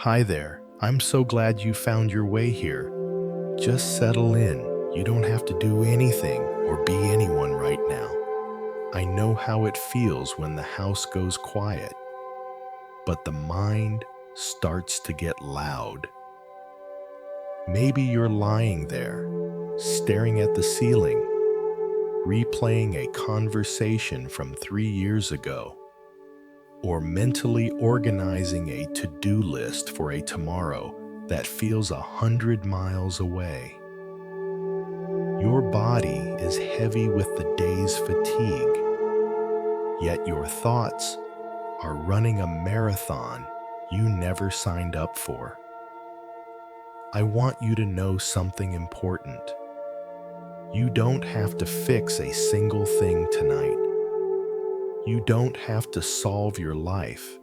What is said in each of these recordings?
Hi there. I'm so glad you found your way here. Just settle in. You don't have to do anything or be anyone right now. I know how it feels when the house goes quiet, but the mind starts to get loud. Maybe you're lying there, staring at the ceiling, replaying a conversation from 3 years ago, or mentally organizing a to-do list for a tomorrow that feels 100 miles away. Your body is heavy with the day's fatigue, yet your thoughts are running a marathon you never signed up for. I want you to know something important. You don't have to fix a single thing tonight. You don't have to solve your life,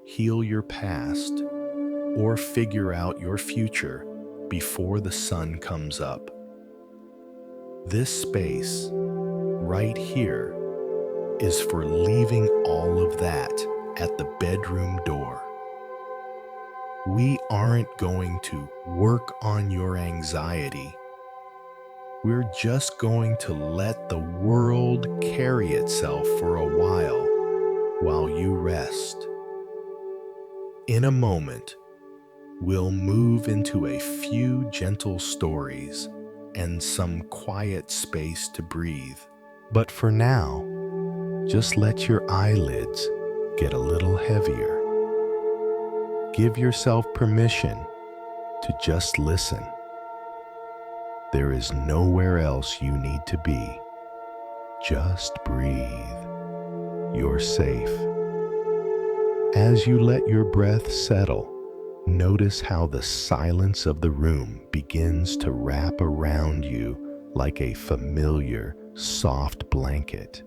heal your past, or figure out your future before the sun comes up. This space, right here, is for leaving all of that at the bedroom door. We aren't going to work on your anxiety. We're just going to let the world carry itself for a while you rest. In a moment, we'll move into a few gentle stories and some quiet space to breathe. But for now, just let your eyelids get a little heavier. Give yourself permission to just listen. There is nowhere else you need to be. Just breathe. You're safe. As you let your breath settle, notice how the silence of the room begins to wrap around you like a familiar, soft blanket.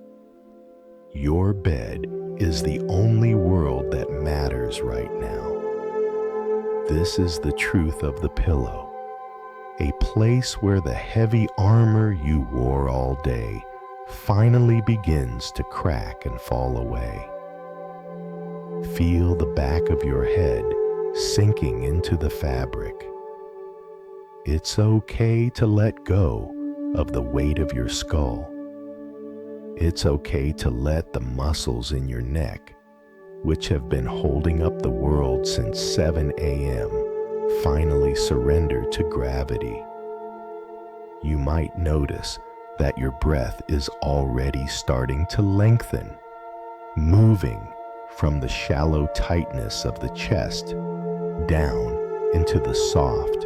Your bed is the only world that matters right now. This is the truth of the pillow. A place where the heavy armor you wore all day finally begins to crack and fall away. Feel the back of your head sinking into the fabric. It's okay to let go of the weight of your skull. It's okay to let the muscles in your neck, which have been holding up the world since 7 a.m., finally surrender to gravity. You might notice that your breath is already starting to lengthen, moving from the shallow tightness of the chest down into the soft,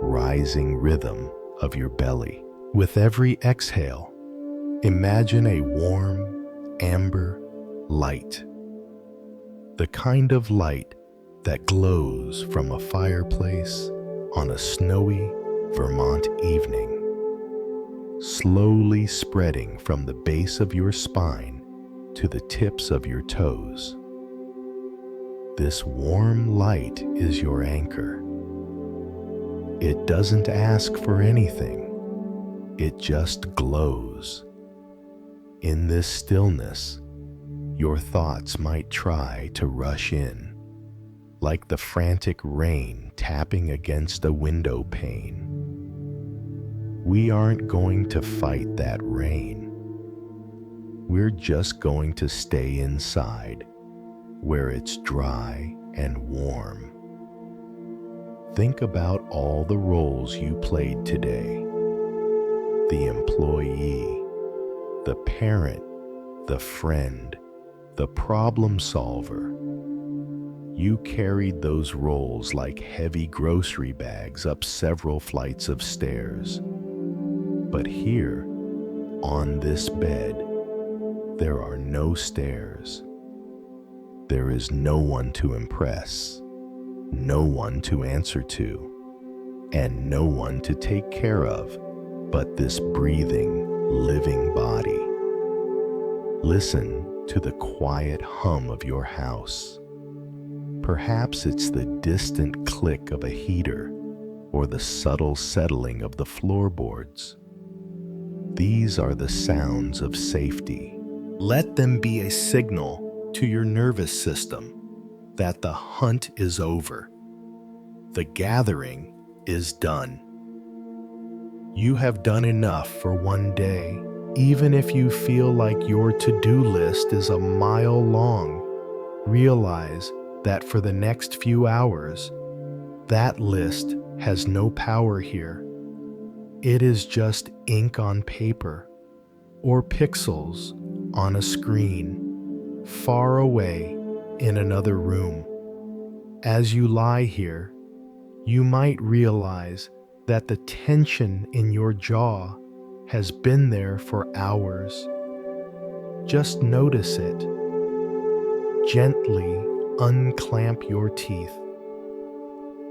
rising rhythm of your belly. With every exhale, imagine a warm, amber light. The kind of light that glows from a fireplace on a snowy Vermont evening, slowly spreading from the base of your spine to the tips of your toes. This warm light is your anchor. It doesn't ask for anything. It just glows. In this stillness, your thoughts might try to rush in, like the frantic rain tapping against a window pane. We aren't going to fight that rain. We're just going to stay inside, where it's dry and warm. Think about all the roles you played today. The employee, the parent, the friend, the problem solver. You carried those roles like heavy grocery bags up several flights of stairs. But here, on this bed, there are no stairs. There is no one to impress, no one to answer to, and no one to take care of but this breathing, living body. Listen to the quiet hum of your house. Perhaps it's the distant click of a heater or the subtle settling of the floorboards. These are the sounds of safety. Let them be a signal to your nervous system that the hunt is over. The gathering is done. You have done enough for one day, even if you feel like your to-do list is a mile long. Realize that for the next few hours, that list has no power here. It is just ink on paper or pixels on a screen, far away in another room. As you lie here, you might realize that the tension in your jaw has been there for hours. Just notice it. Gently unclamp your teeth.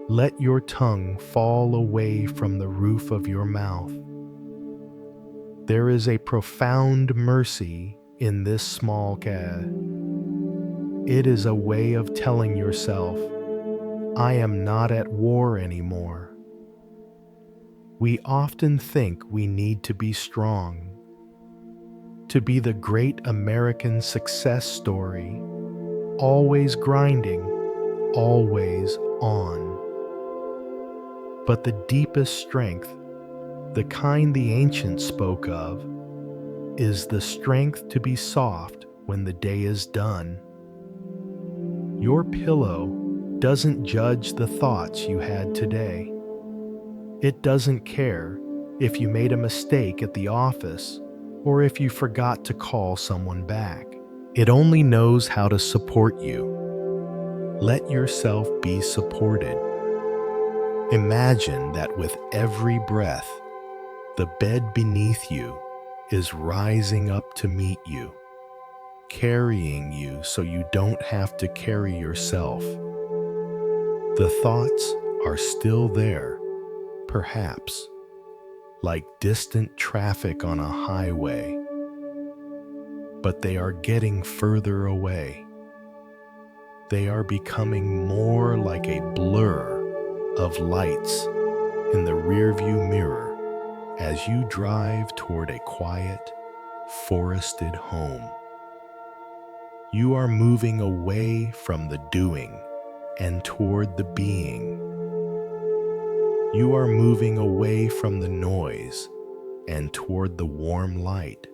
Let your tongue fall away from the roof of your mouth. There is a profound mercy in this small ka. It is a way of telling yourself, I am not at war anymore. We often think we need to be strong, to be the great American success story, always grinding, always on. But the deepest strength, the kind the ancients spoke of, is the strength to be soft when the day is done. Your pillow doesn't judge the thoughts you had today. It doesn't care if you made a mistake at the office or if you forgot to call someone back. It only knows how to support you. Let yourself be supported. Imagine that with every breath, the bed beneath you is rising up to meet you, carrying you so you don't have to carry yourself. The thoughts are still there, perhaps, like distant traffic on a highway, but they are getting further away. They are becoming more like a blur of lights in the rearview mirror as you drive toward a quiet, forested home. You are moving away from the doing and toward the being. You are moving away from the noise and toward the warm light.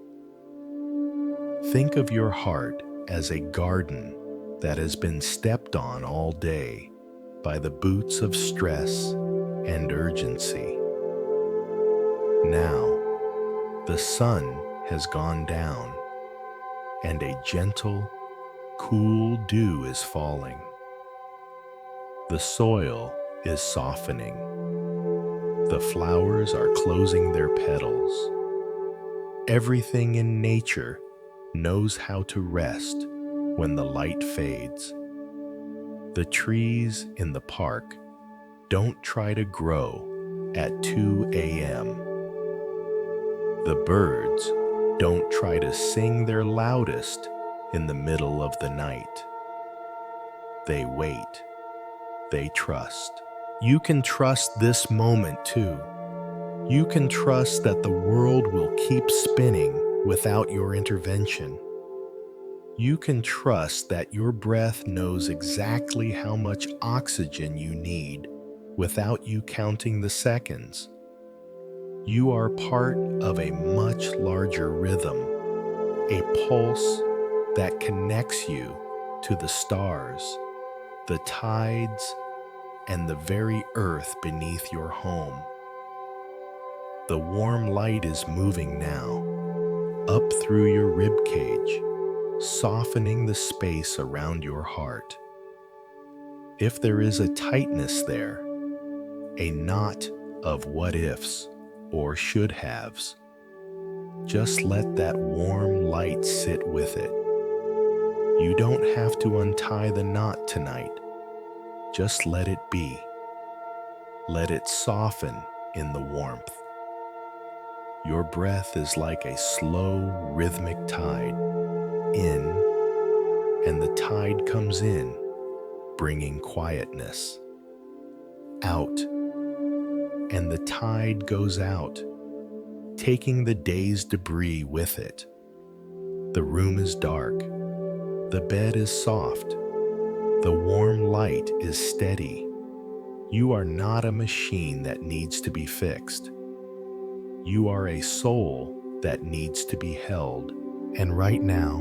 Think of your heart as a garden that has been stepped on all day by the boots of stress and urgency. Now, the sun has gone down, and a gentle, cool dew is falling. The soil is softening. The flowers are closing their petals. Everything in nature knows how to rest when the light fades. The trees in the park don't try to grow at 2 a.m. The birds don't try to sing their loudest in the middle of the night. They wait. They trust. You can trust this moment too. You can trust that the world will keep spinning without your intervention. You can trust that your breath knows exactly how much oxygen you need without you counting the seconds. You are part of a much larger rhythm, a pulse that connects you to the stars, the tides, and the very earth beneath your home. The warm light is moving now, up through your rib cage, softening the space around your heart. If there is a tightness there, a knot of what-ifs or should-haves, just let that warm light sit with it. You don't have to untie the knot tonight. Just let it be. Let it soften in the warmth. Your breath is like a slow, rhythmic tide. In, and the tide comes in, bringing quietness. Out, and the tide goes out, taking the day's debris with it. The room is dark. The bed is soft. The warm light is steady. You are not a machine that needs to be fixed. You are a soul that needs to be held. And right now,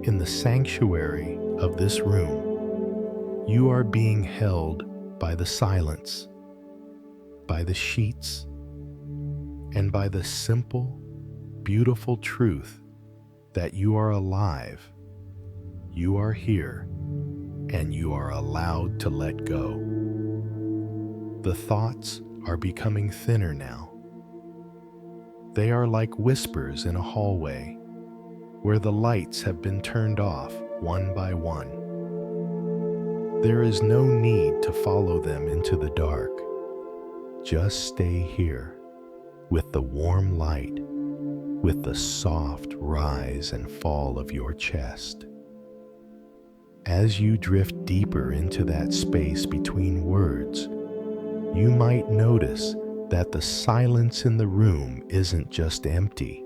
in the sanctuary of this room, you are being held by the silence, by the sheets, and by the simple, beautiful truth that you are alive, you are here, and you are allowed to let go. The thoughts are becoming thinner now. They are like whispers in a hallway where the lights have been turned off one by one. There is no need to follow them into the dark. Just stay here with the warm light, with the soft rise and fall of your chest. As you drift deeper into that space between words, you might notice that the silence in the room isn't just empty.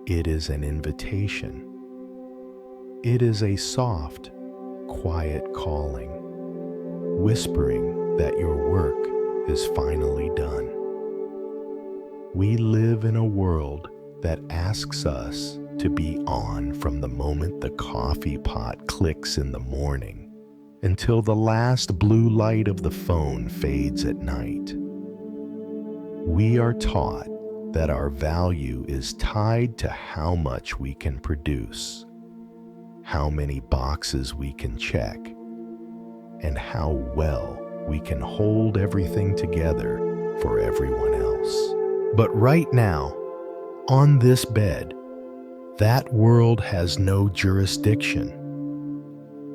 It is an invitation. It is a soft, quiet calling, whispering that your work is finally done. We live in a world that asks us to be on from the moment the coffee pot clicks in the morning until the last blue light of the phone fades at night. We are taught that our value is tied to how much we can produce, how many boxes we can check, and how well we can hold everything together for everyone else. But right now, on this bed, that world has no jurisdiction.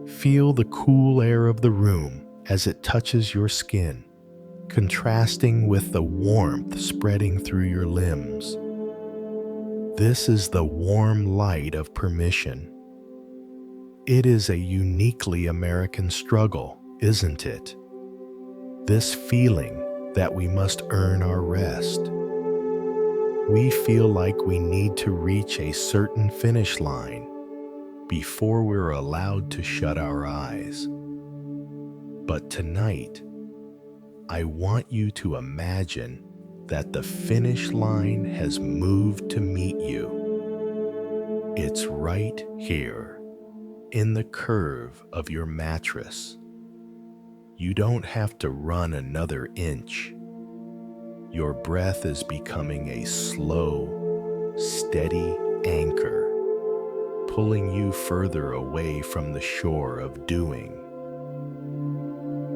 Feel the cool air of the room as it touches your skin, contrasting with the warmth spreading through your limbs. This is the warm light of permission. It is a uniquely American struggle, isn't it? This feeling that we must earn our rest. We feel like we need to reach a certain finish line before we're allowed to shut our eyes. But tonight, I want you to imagine that the finish line has moved to meet you. It's right here, in the curve of your mattress. You don't have to run another inch. Your breath is becoming a slow, steady anchor, pulling you further away from the shore of doing.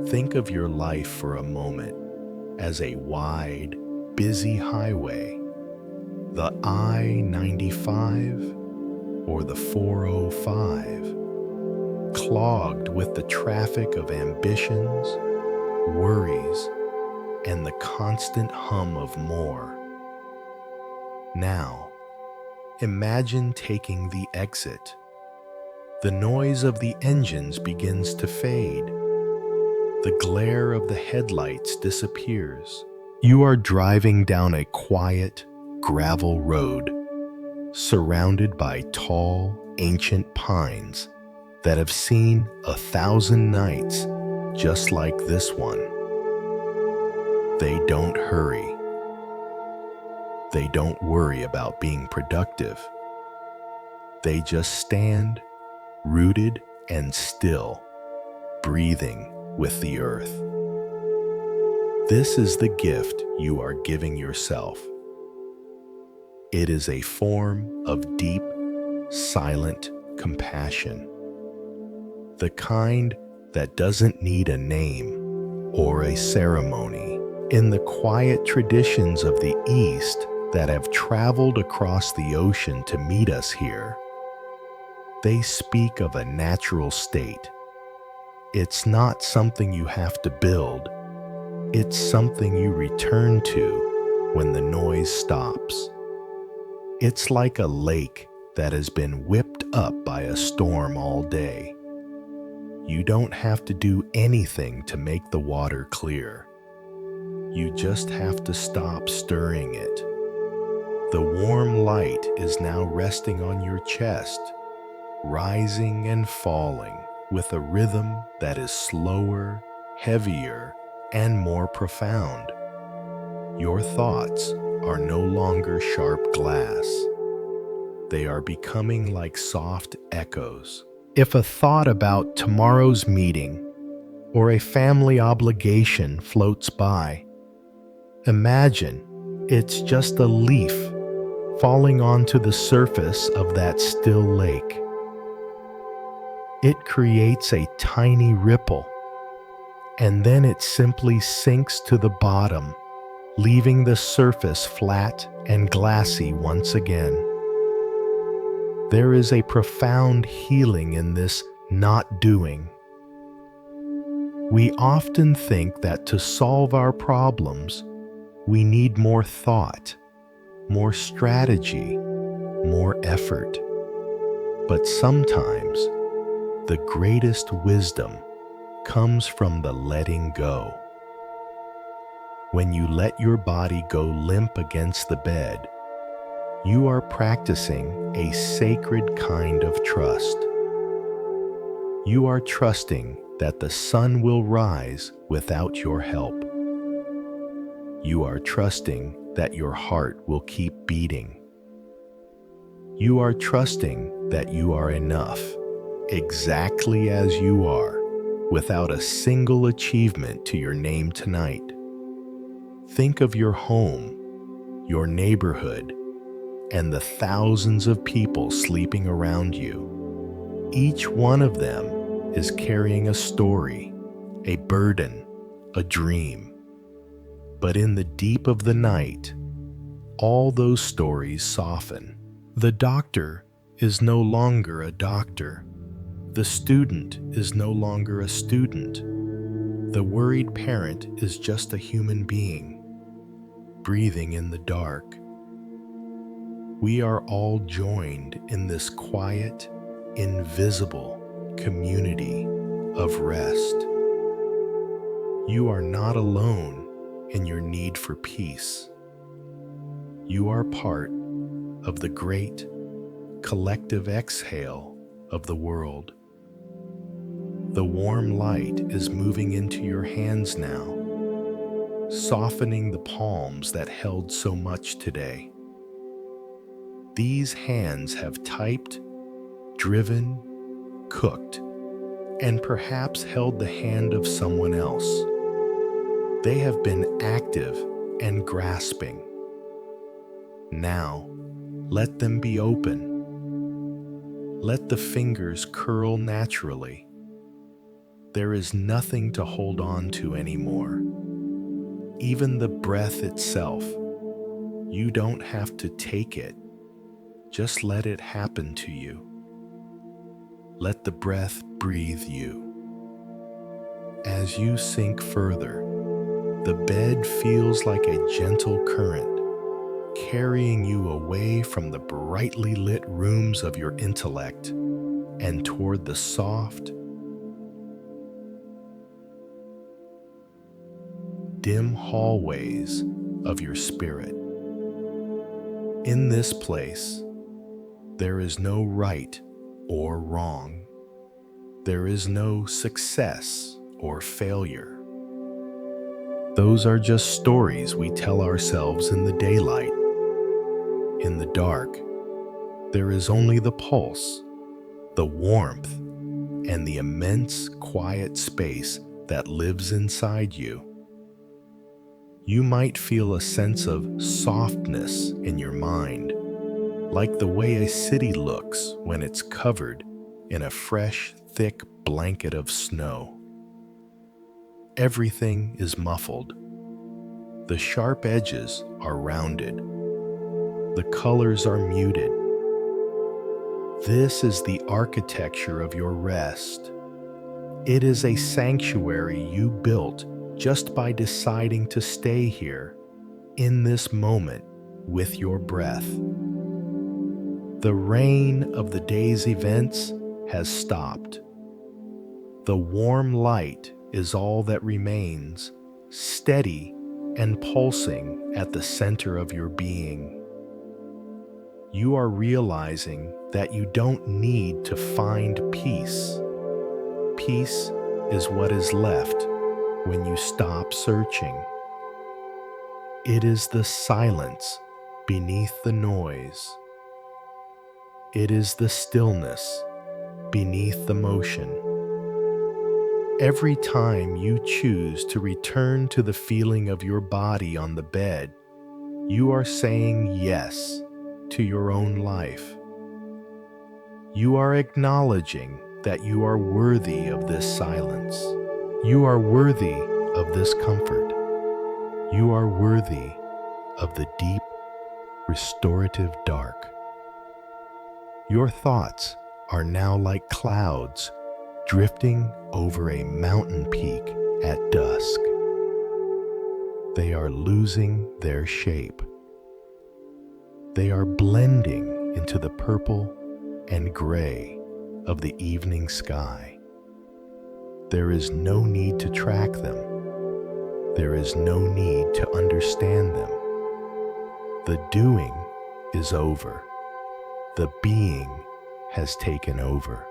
Think of your life for a moment as a wide, busy highway, the I-95 or the 405, clogged with the traffic of ambitions, worries, and the constant hum of more. Now, imagine taking the exit. The noise of the engines begins to fade. The glare of the headlights disappears. You are driving down a quiet, gravel road, surrounded by tall, ancient pines that have seen 1,000 nights just like this one. They don't hurry. They don't worry about being productive. They just stand, rooted and still, breathing with the earth. This is the gift you are giving yourself. It is a form of deep, silent compassion. The kind that doesn't need a name or a ceremony. In the quiet traditions of the East that have traveled across the ocean to meet us here, they speak of a natural state. It's not something you have to build. It's something you return to when the noise stops. It's like a lake that has been whipped up by a storm all day. You don't have to do anything to make the water clear. You just have to stop stirring it. The warm light is now resting on your chest, rising and falling with a rhythm that is slower, heavier, and more profound. Your thoughts are no longer sharp glass. They are becoming like soft echoes. If a thought about tomorrow's meeting or a family obligation floats by, imagine it's just a leaf falling onto the surface of that still lake. It creates a tiny ripple, and then it simply sinks to the bottom, leaving the surface flat and glassy once again. There is a profound healing in this not doing. We often think that to solve our problems, we need more thought, more strategy, more effort. But sometimes, the greatest wisdom comes from the letting go. When you let your body go limp against the bed, you are practicing a sacred kind of trust. You are trusting that the sun will rise without your help. You are trusting that your heart will keep beating. You are trusting that you are enough, exactly as you are, without a single achievement to your name tonight. Think of your home, your neighborhood, and the thousands of people sleeping around you. Each one of them is carrying a story, a burden, a dream. But in the deep of the night, all those stories soften. The doctor is no longer a doctor. The student is no longer a student. The worried parent is just a human being, breathing in the dark. We are all joined in this quiet, invisible community of rest. You are not alone in your need for peace. You are part of the great collective exhale of the world. The warm light is moving into your hands now, softening the palms that held so much today. These hands have typed, driven, cooked, and perhaps held the hand of someone else. They have been active and grasping. Now, let them be open. Let the fingers curl naturally. There is nothing to hold on to anymore. Even the breath itself, you don't have to take it. Just let it happen to you. Let the breath breathe you. As you sink further, the bed feels like a gentle current, carrying you away from the brightly lit rooms of your intellect and toward the soft, dim hallways of your spirit. In this place, there is no right or wrong. There is no success or failure. Those are just stories we tell ourselves in the daylight. In the dark, there is only the pulse, the warmth, and the immense quiet space that lives inside you. You might feel a sense of softness in your mind, like the way a city looks when it's covered in a fresh, thick blanket of snow. Everything is muffled. The sharp edges are rounded. The colors are muted. This is the architecture of your rest. It is a sanctuary you built just by deciding to stay here, in this moment, with your breath. The rain of the day's events has stopped. The warm light is all that remains, steady and pulsing at the center of your being. You are realizing that you don't need to find peace. Peace is what is left when you stop searching. It is the silence beneath the noise. It is the stillness beneath the motion. Every time you choose to return to the feeling of your body on the bed, you are saying yes to your own life. You are acknowledging that you are worthy of this silence. You are worthy of this comfort. You are worthy of the deep, restorative dark. Your thoughts are now like clouds drifting over a mountain peak at dusk. They are losing their shape. They are blending into the purple and gray of the evening sky. There is no need to track them. There is no need to understand them. The doing is over. The being has taken over.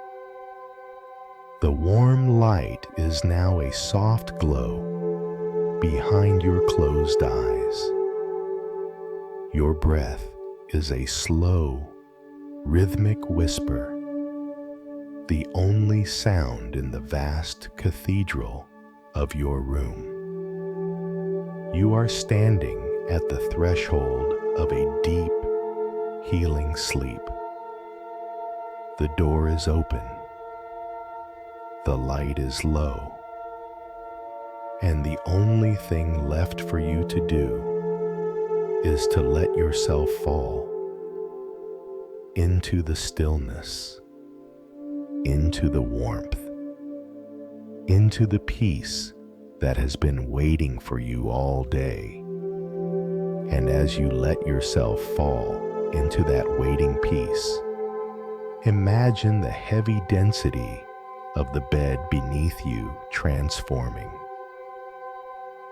The warm light is now a soft glow behind your closed eyes. Your breath is a slow, rhythmic whisper, the only sound in the vast cathedral of your room. You are standing at the threshold of a deep, healing sleep. The door is open. The light is low. And the only thing left for you to do is to let yourself fall into the stillness, into the warmth, into the peace that has been waiting for you all day. And as you let yourself fall into that waiting peace, imagine the heavy density of the bed beneath you transforming.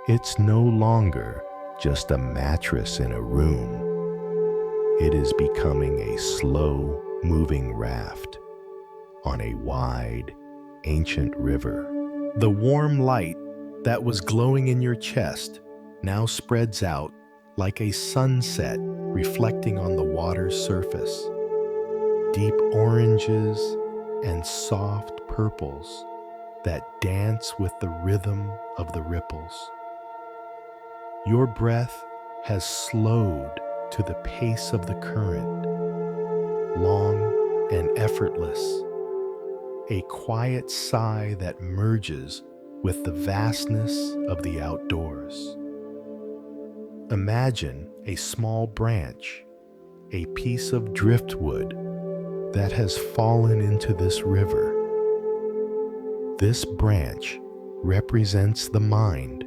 It's no longer just a mattress in a room. It is becoming a slow moving raft on a wide, ancient river. The warm light that was glowing in your chest now spreads out like a sunset reflecting on the water's surface. Deep oranges and soft purples that dance with the rhythm of the ripples. Your breath has slowed to the pace of the current, long and effortless, a quiet sigh that merges with the vastness of the outdoors. Imagine a small branch, a piece of driftwood that has fallen into this river. This branch represents the mind,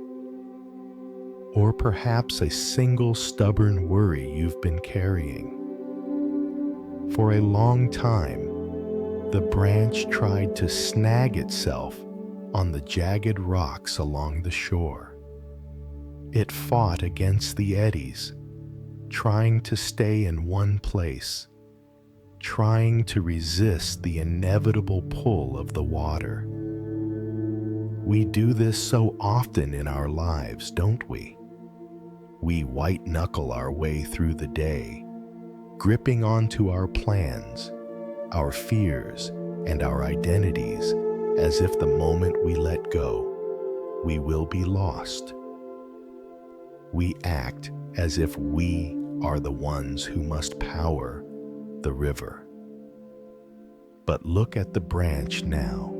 or perhaps a single stubborn worry you've been carrying. For a long time, the branch tried to snag itself on the jagged rocks along the shore. It fought against the eddies, trying to stay in one place, trying to resist the inevitable pull of the water. We do this so often in our lives, don't we? We white-knuckle our way through the day, gripping onto our plans, our fears, and our identities as if the moment we let go, we will be lost. We act as if we are the ones who must power the river. But look at the branch now.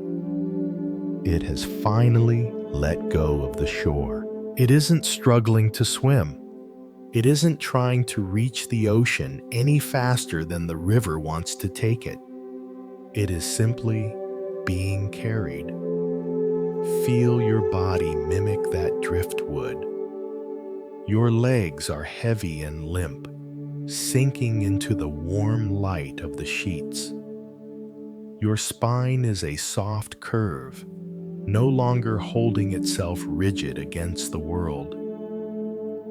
It has finally let go of the shore. It isn't struggling to swim. It isn't trying to reach the ocean any faster than the river wants to take it. It is simply being carried. Feel your body mimic that driftwood. Your legs are heavy and limp, sinking into the warm light of the sheets. Your spine is a soft curve, no longer holding itself rigid against the world.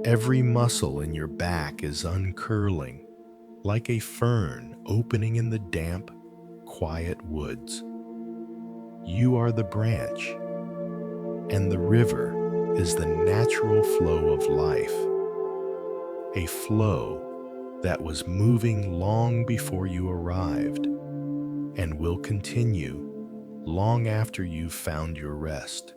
Every muscle in your back is uncurling, like a fern opening in the damp, quiet woods. You are the branch, And the river is the natural flow of life, a flow that was moving long before you arrived and will continue long after you've found your rest.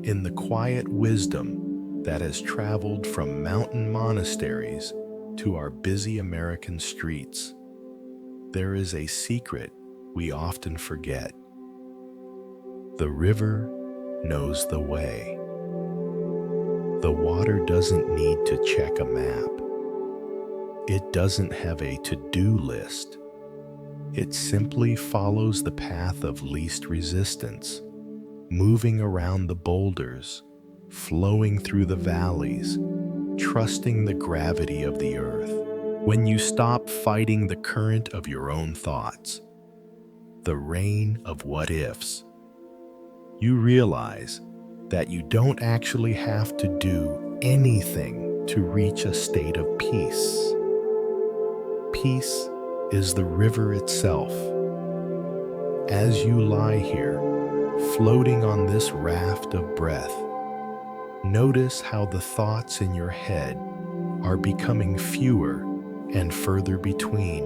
In the quiet wisdom that has traveled from mountain monasteries to our busy American streets, there is a secret we often forget. The river knows the way. The water doesn't need to check a map. It doesn't have a to-do list. It simply follows the path of least resistance, moving around the boulders, flowing through the valleys, trusting the gravity of the earth. When you stop fighting the current of your own thoughts, the rain of what-ifs, you realize that you don't actually have to do anything to reach a state of peace. Peace is the river itself. As you lie here, floating on this raft of breath, notice how the thoughts in your head are becoming fewer and further between.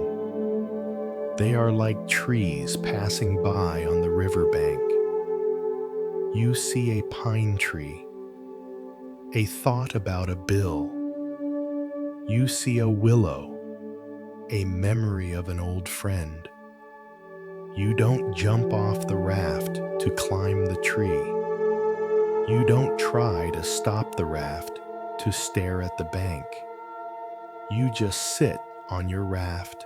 They are like trees passing by on the riverbank. You see a pine tree, a thought about a bill. You see a willow, a memory of an old friend. You don't jump off the raft to climb the tree. You don't try to stop the raft to stare at the bank. You just sit on your raft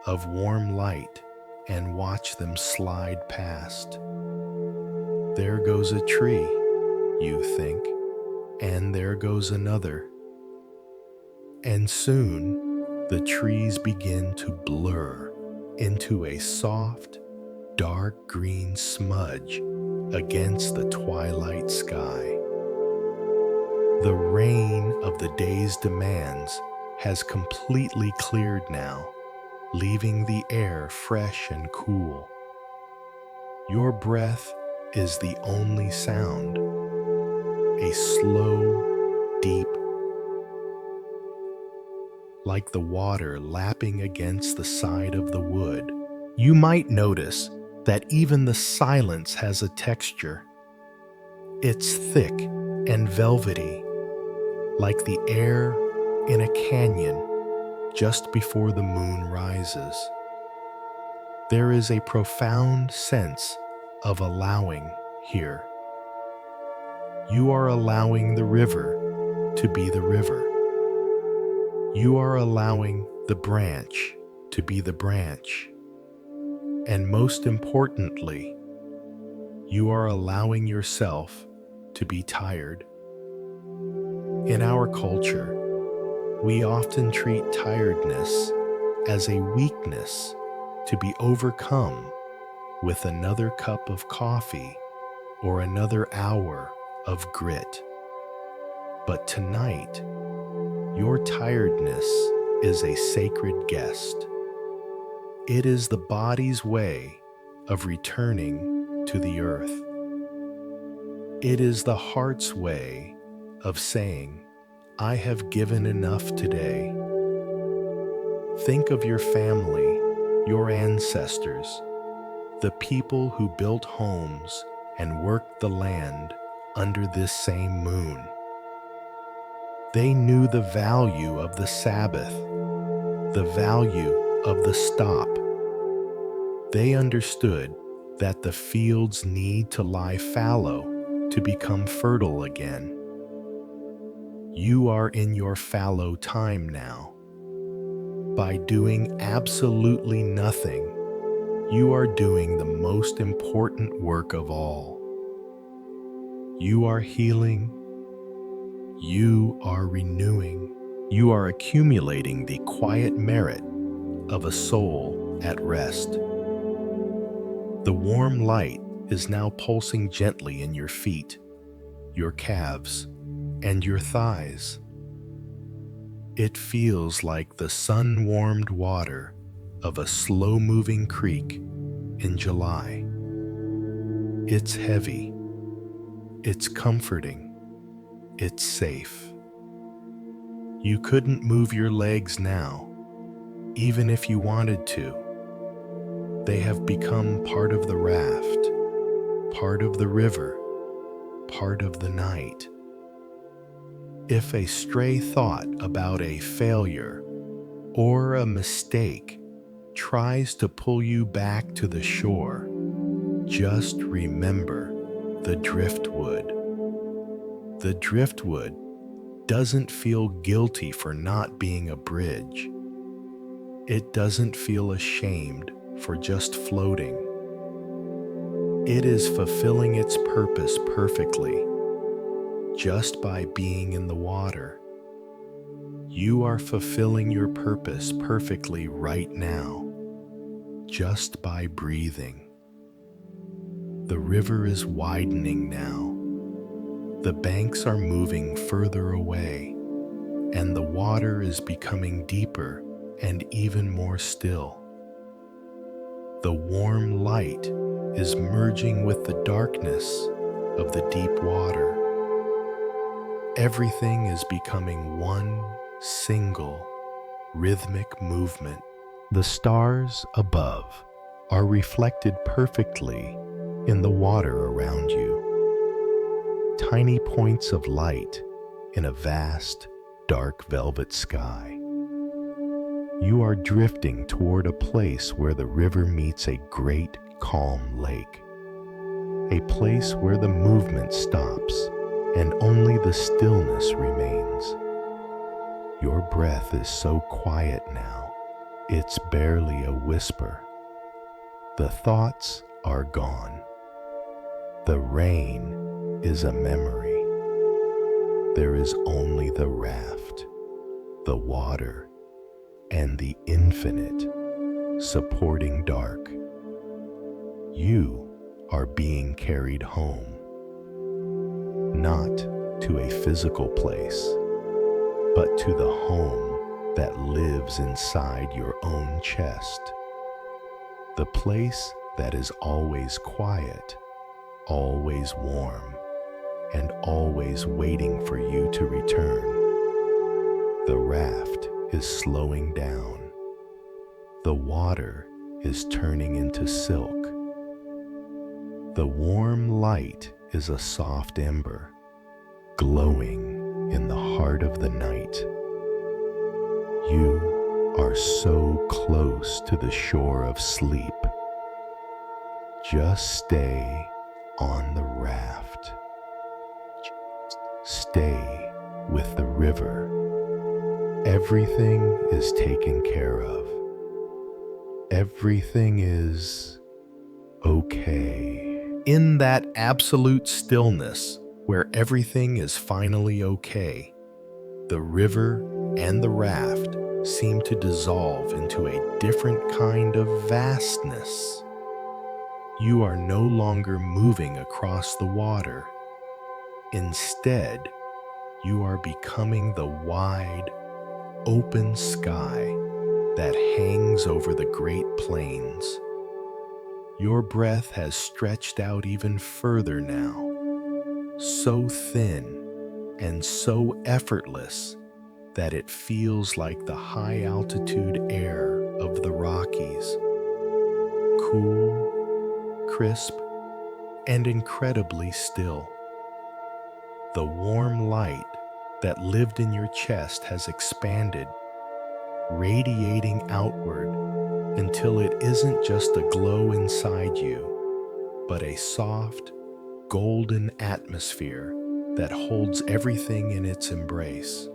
of warm light and watch them slide past. There goes a tree, you think, and there goes another. And soon, the trees begin to blur into a soft, dark green smudge against the twilight sky. The rain of the day's demands has completely cleared now, leaving the air fresh and cool. Your breath is the only sound, a slow, deep, like the water lapping against the side of the wood. You might notice that even the silence has a texture. It's thick and velvety, like the air in a canyon just before the moon rises. There is a profound sense of allowing here. You are allowing the river to be the river. You are allowing the branch to be the branch. And most importantly, you are allowing yourself to be tired. In our culture, we often treat tiredness as a weakness to be overcome with another cup of coffee or another hour of grit. But tonight, your tiredness is a sacred guest. It is the body's way of returning to the earth. It is the heart's way of saying, I have given enough today. Think of your family, your ancestors, the people who built homes and worked the land under this same moon. They knew the value of the Sabbath, the value of the stop. They understood that the fields need to lie fallow to become fertile again. You are in your fallow time now. By doing absolutely nothing, you are doing the most important work of all. You are healing. You are renewing. You are accumulating the quiet merit of a soul at rest. The warm light is now pulsing gently in your feet, your calves, and your thighs. It feels like the sun-warmed water of a slow-moving creek in July. It's heavy, It's comforting. It's safe. You couldn't move your legs now, even if you wanted to. They have become part of the raft, part of the river, part of the night. If a stray thought about a failure or a mistake tries to pull you back to the shore, just remember the driftwood. The driftwood doesn't feel guilty for not being a bridge. It doesn't feel ashamed for just floating. It is fulfilling its purpose perfectly just by being in the water. You are fulfilling your purpose perfectly right now, just by breathing. The river is widening now. The banks are moving further away, and the water is becoming deeper and even more still. The warm light is merging with the darkness of the deep water. Everything is becoming one single rhythmic movement. The stars above are reflected perfectly in the water around you. Tiny points of light in a vast, dark velvet sky. You are drifting toward a place where the river meets a great, calm lake. A place where the movement stops and only the stillness remains. Your breath is so quiet now, it's barely a whisper. The thoughts are gone. The rain is a memory. There is only the raft, the water, and the infinite supporting dark. You are being carried home, not to a physical place, but to the home that lives inside your own chest. The place that is always quiet, always warm, and always waiting for you to return. The raft is slowing down. The water is turning into silk. The warm light is a soft ember, glowing in the heart of the night. You are so close to the shore of sleep. Just stay on the raft. Stay with the river. Everything is taken care of. Everything is okay. In that absolute stillness where everything is finally okay, the river and the raft seem to dissolve into a different kind of vastness. You are no longer moving across the water. Instead, you are becoming the wide, open sky that hangs over the Great Plains. Your breath has stretched out even further now, so thin and so effortless that it feels like the high-altitude air of the Rockies. Cool, crisp, and incredibly still. The warm light that lived in your chest has expanded, radiating outward until it isn't just a glow inside you, but a soft, golden atmosphere that holds everything in its embrace.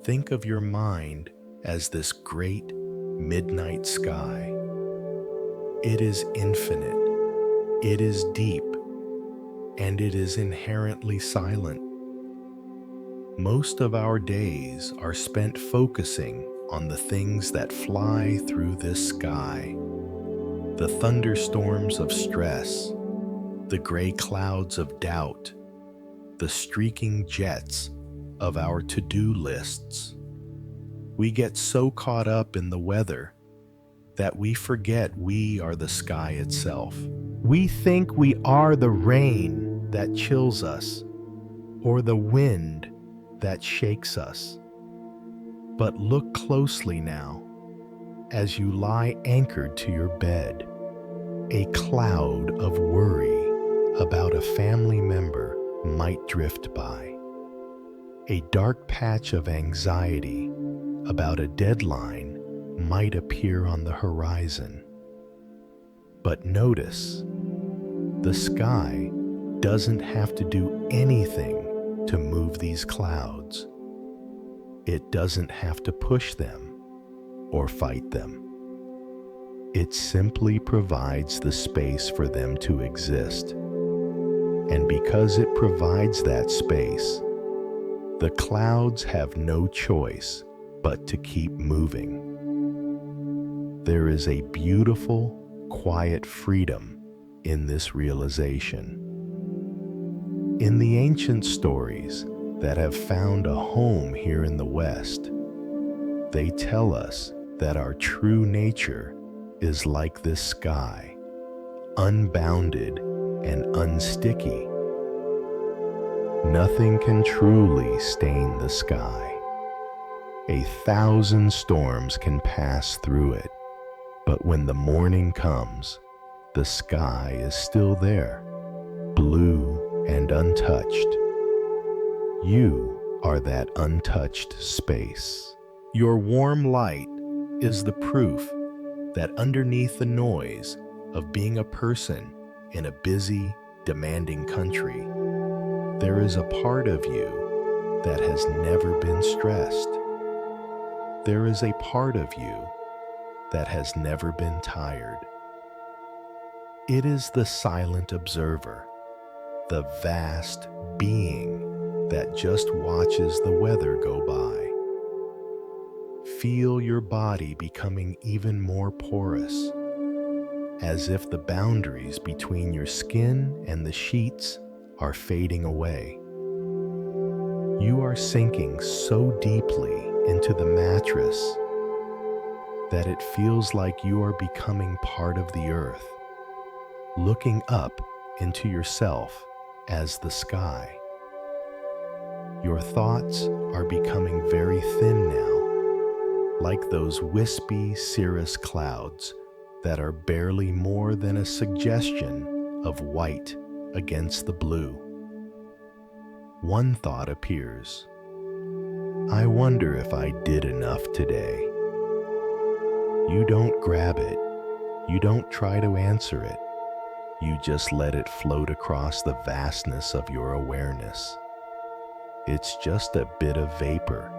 Think of your mind as this great midnight sky. It is infinite, it is deep, and it is inherently silent. Most of our days are spent focusing on the things that fly through this sky. The thunderstorms of stress, the gray clouds of doubt, the streaking jets of our to-do lists. We get so caught up in the weather that we forget we are the sky itself. We think we are the rain, that chills us or the wind that shakes us. But look closely now as you lie anchored to your bed. A cloud of worry about a family member might drift by. A dark patch of anxiety about a deadline might appear on the horizon. But notice, the sky doesn't have to do anything to move these clouds. It doesn't have to push them or fight them. It simply provides the space for them to exist. And because it provides that space, the clouds have no choice but to keep moving. There is a beautiful, quiet freedom in this realization. In the ancient stories that have found a home here in the West, they tell us that our true nature is like this sky, unbounded and unsticky. Nothing can truly stain the sky. 1,000 storms can pass through it, but when the morning comes, the sky is still there, blue and untouched. You are that untouched space. Your warm light is the proof that underneath the noise of being a person in a busy, demanding country, there is a part of you that has never been stressed. There is a part of you that has never been tired. It is the silent observer, the vast being that just watches the weather go by. Feel your body becoming even more porous, as if the boundaries between your skin and the sheets are fading away. You are sinking so deeply into the mattress that it feels like you are becoming part of the earth, looking up into yourself as the sky. Your thoughts are becoming very thin now, like those wispy cirrus clouds that are barely more than a suggestion of white against the blue. One thought appears. I wonder if I did enough today. You don't grab it. You don't try to answer it. You just let it float across the vastness of your awareness. It's just a bit of vapor.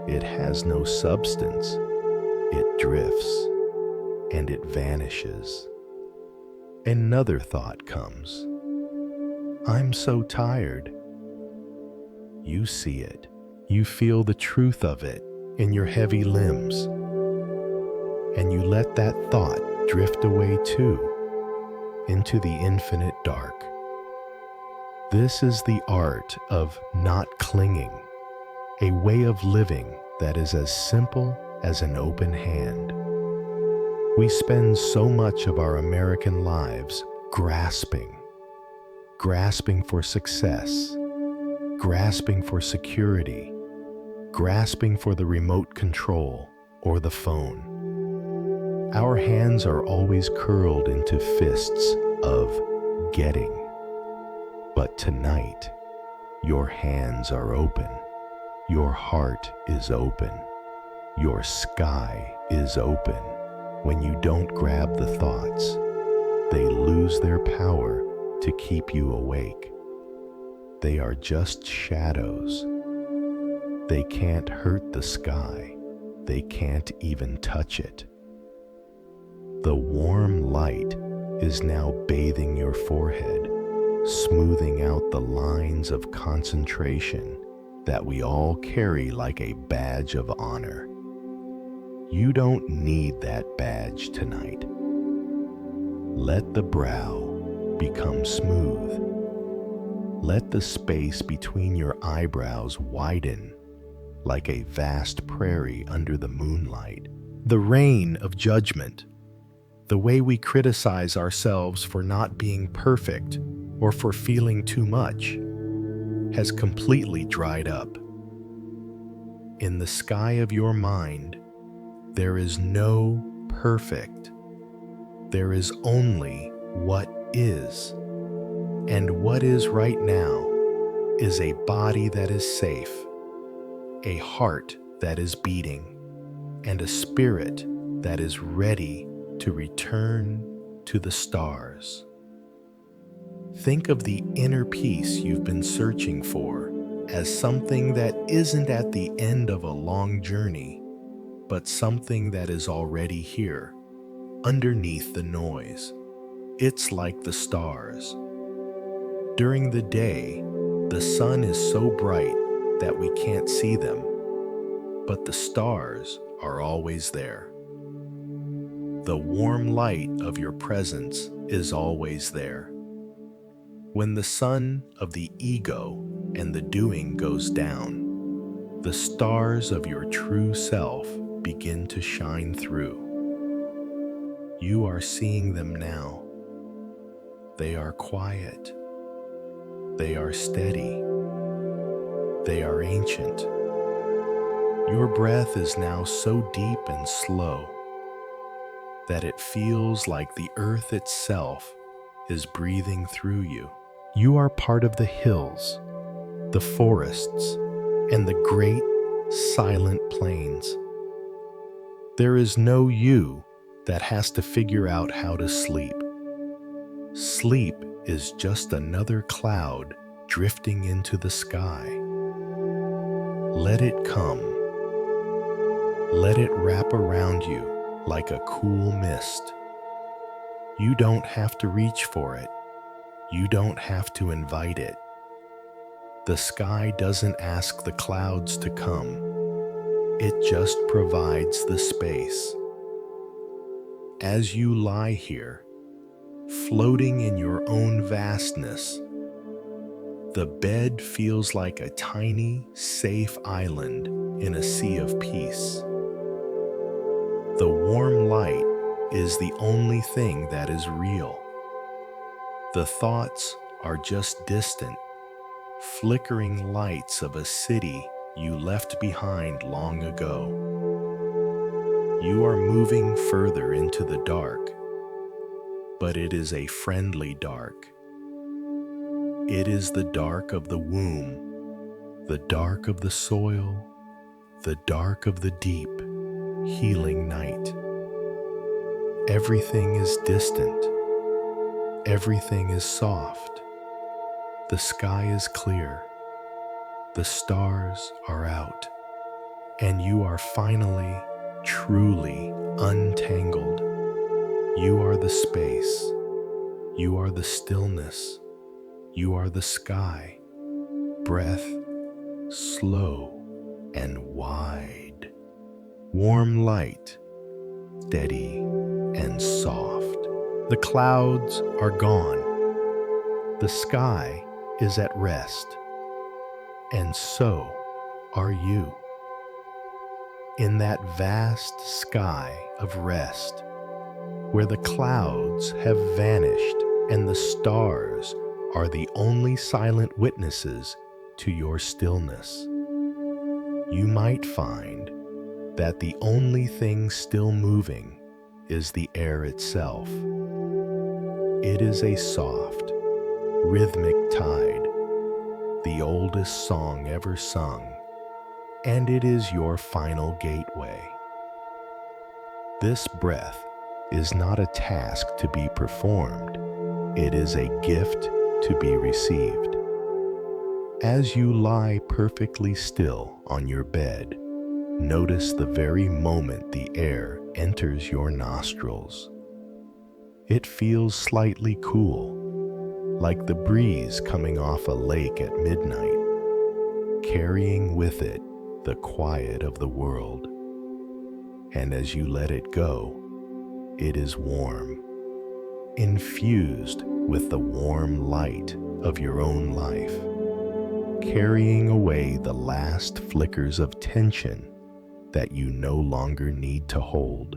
It has no substance. It drifts, and it vanishes. Another thought comes. I'm so tired. You see it. You feel the truth of it in your heavy limbs. And you let that thought drift away too, into the infinite dark. This is the art of not clinging, a way of living that is as simple as an open hand. We spend so much of our American lives grasping for success, grasping for security, grasping for the remote control or the phone. Our hands are always curled into fists of getting. But tonight, your hands are open. Your heart is open. Your sky is open. When you don't grab the thoughts, they lose their power to keep you awake. They are just shadows. They can't hurt the sky. They can't even touch it. The warm light is now bathing your forehead, smoothing out the lines of concentration that we all carry like a badge of honor. You don't need that badge tonight. Let the brow become smooth. Let the space between your eyebrows widen like a vast prairie under the moonlight. The rain of judgment, the way we criticize ourselves for not being perfect or for feeling too much has completely dried up. In the sky of your mind, there is no perfect. There is only what is. And what is right now is a body that is safe, a heart that is beating, and a spirit that is ready to return to the stars. Think of the inner peace you've been searching for as something that isn't at the end of a long journey, but something that is already here, underneath the noise. It's like the stars. During the day, the sun is so bright that we can't see them, but the stars are always there. The warm light of your presence is always there. When the sun of the ego and the doing goes down, the stars of your true self begin to shine through. You are seeing them now. They are quiet. They are steady. They are ancient. Your breath is now so deep and slow that it feels like the earth itself is breathing through you. You are part of the hills, the forests, and the great silent plains. There is no you that has to figure out how to sleep. Sleep is just another cloud drifting into the sky. Let it come. Let it wrap around you like a cool mist. You don't have to reach for it. You don't have to invite it. The sky doesn't ask the clouds to come. It just provides the space. As you lie here, floating in your own vastness, the bed feels like a tiny, safe island in a sea of peace. The warm light is the only thing that is real. The thoughts are just distant, flickering lights of a city you left behind long ago. You are moving further into the dark, but it is a friendly dark. It is the dark of the womb, the dark of the soil, the dark of the deep, healing night. Everything is distant. Everything is soft. The sky is clear. The stars are out. And you are finally, truly untangled. You are the space. You are the stillness. You are the sky. Breath slow and wide. Warm light, steady and soft. The clouds are gone. The sky is at rest. And so are you. In that vast sky of rest, where the clouds have vanished and the stars are the only silent witnesses to your stillness, you might find that the only thing still moving is the air itself. It is a soft, rhythmic tide, the oldest song ever sung, and it is your final gateway. This breath is not a task to be performed. It is a gift to be received. As you lie perfectly still on your bed, notice the very moment the air enters your nostrils. It feels slightly cool, like the breeze coming off a lake at midnight, carrying with it the quiet of the world. And as you let it go, it is warm, infused with the warm light of your own life, carrying away the last flickers of tension that you no longer need to hold.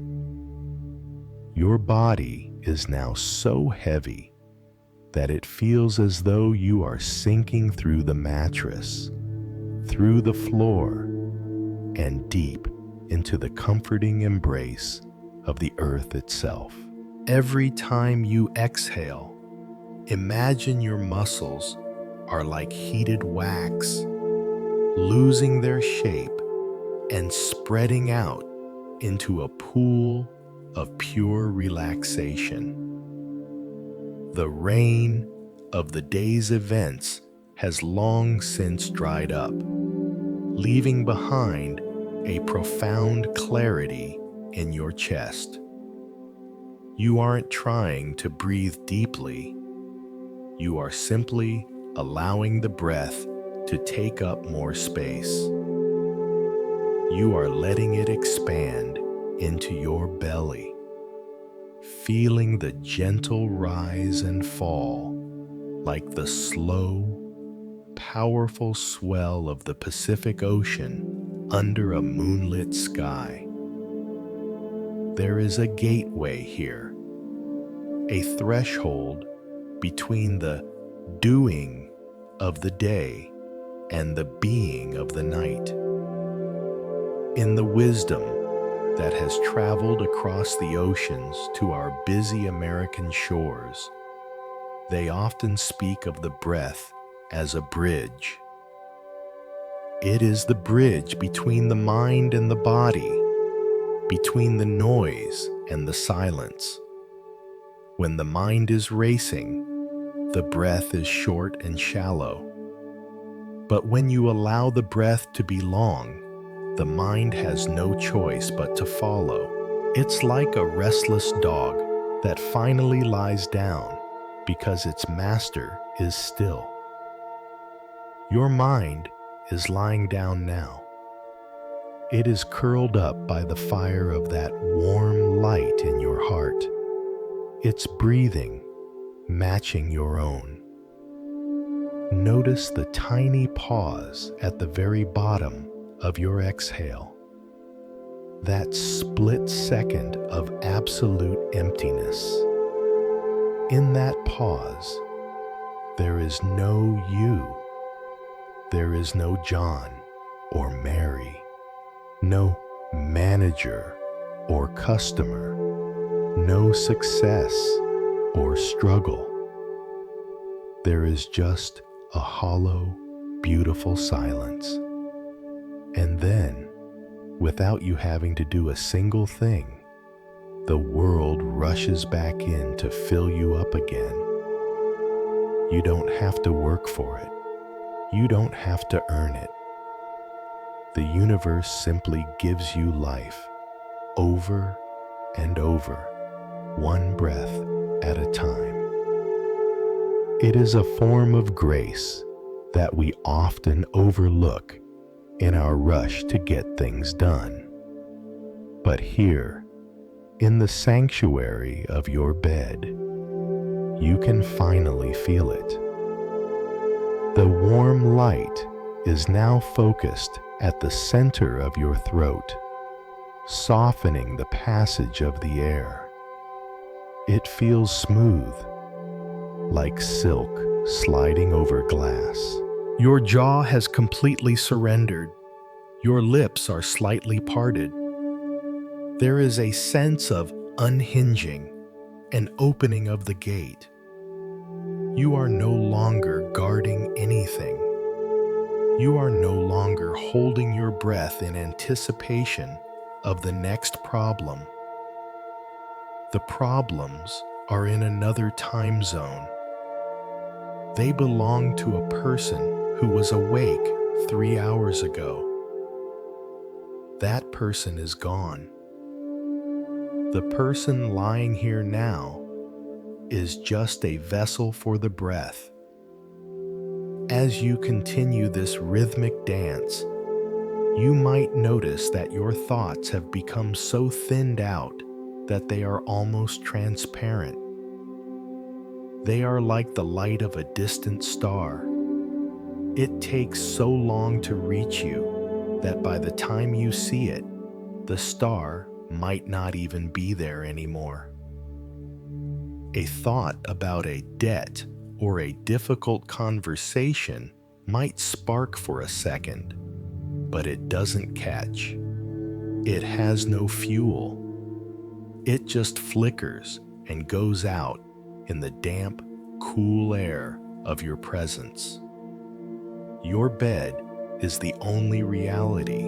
Your body is now so heavy that it feels as though you are sinking through the mattress, through the floor, and deep into the comforting embrace of the earth itself. Every time you exhale, imagine your muscles are like heated wax, losing their shape and spreading out into a pool of pure relaxation. The rain of the day's events has long since dried up, leaving behind a profound clarity in your chest. You aren't trying to breathe deeply. You are simply allowing the breath to take up more space. You are letting it expand into your belly, feeling the gentle rise and fall like the slow, powerful swell of the Pacific Ocean under a moonlit sky. There is a gateway here, a threshold between the doing of the day and the being of the night. In the wisdom that has traveled across the oceans to our busy American shores, they often speak of the breath as a bridge. It is the bridge between the mind and the body, between the noise and the silence. When the mind is racing, the breath is short and shallow. But when you allow the breath to be long, the mind has no choice but to follow. It's like a restless dog that finally lies down because its master is still. Your mind is lying down now. It is curled up by the fire of that warm light in your heart. Its breathing matching your own. Notice the tiny pause at the very bottom of your exhale. That split second of absolute emptiness. In that pause, there is no you. There is no John or Mary, no manager or customer, no success or struggle. There is just a hollow, beautiful silence. And then, without you having to do a single thing, the world rushes back in to fill you up again. You don't have to work for it. You don't have to earn it. The universe simply gives you life, over and over, one breath at a time. It is a form of grace that we often overlook in our rush to get things done. But here, in the sanctuary of your bed, you can finally feel it. The warm light is now focused at the center of your throat, softening the passage of the air. It feels smooth, like silk sliding over glass. Your jaw has completely surrendered. Your lips are slightly parted. There is a sense of unhinging, an opening of the gate. You are no longer guarding anything. You are no longer holding your breath in anticipation of the next problem. The problems are in another time zone. They belong to a person who was awake 3 hours ago. That person is gone. The person lying here now is just a vessel for the breath. As you continue this rhythmic dance, you might notice that your thoughts have become so thinned out that they are almost transparent. They are like the light of a distant star. It takes so long to reach you that by the time you see it, the star might not even be there anymore. A thought about a debt or a difficult conversation might spark for a second, but it doesn't catch. It has no fuel. It just flickers and goes out in the damp, cool air of your presence. Your bed is the only reality.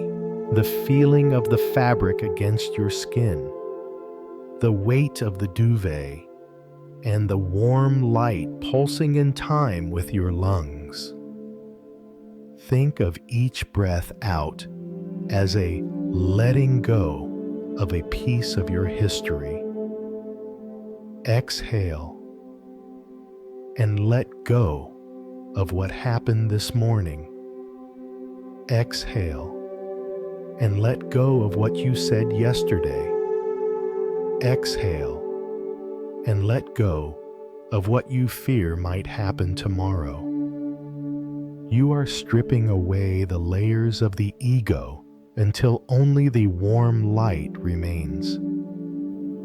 The feeling of the fabric against your skin, the weight of the duvet, and the warm light pulsing in time with your lungs. Think of each breath out as a letting go of a piece of your history. Exhale and let go of what happened this morning. Exhale and let go of what you said yesterday. Exhale and let go of what you fear might happen tomorrow. You are stripping away the layers of the ego until only the warm light remains.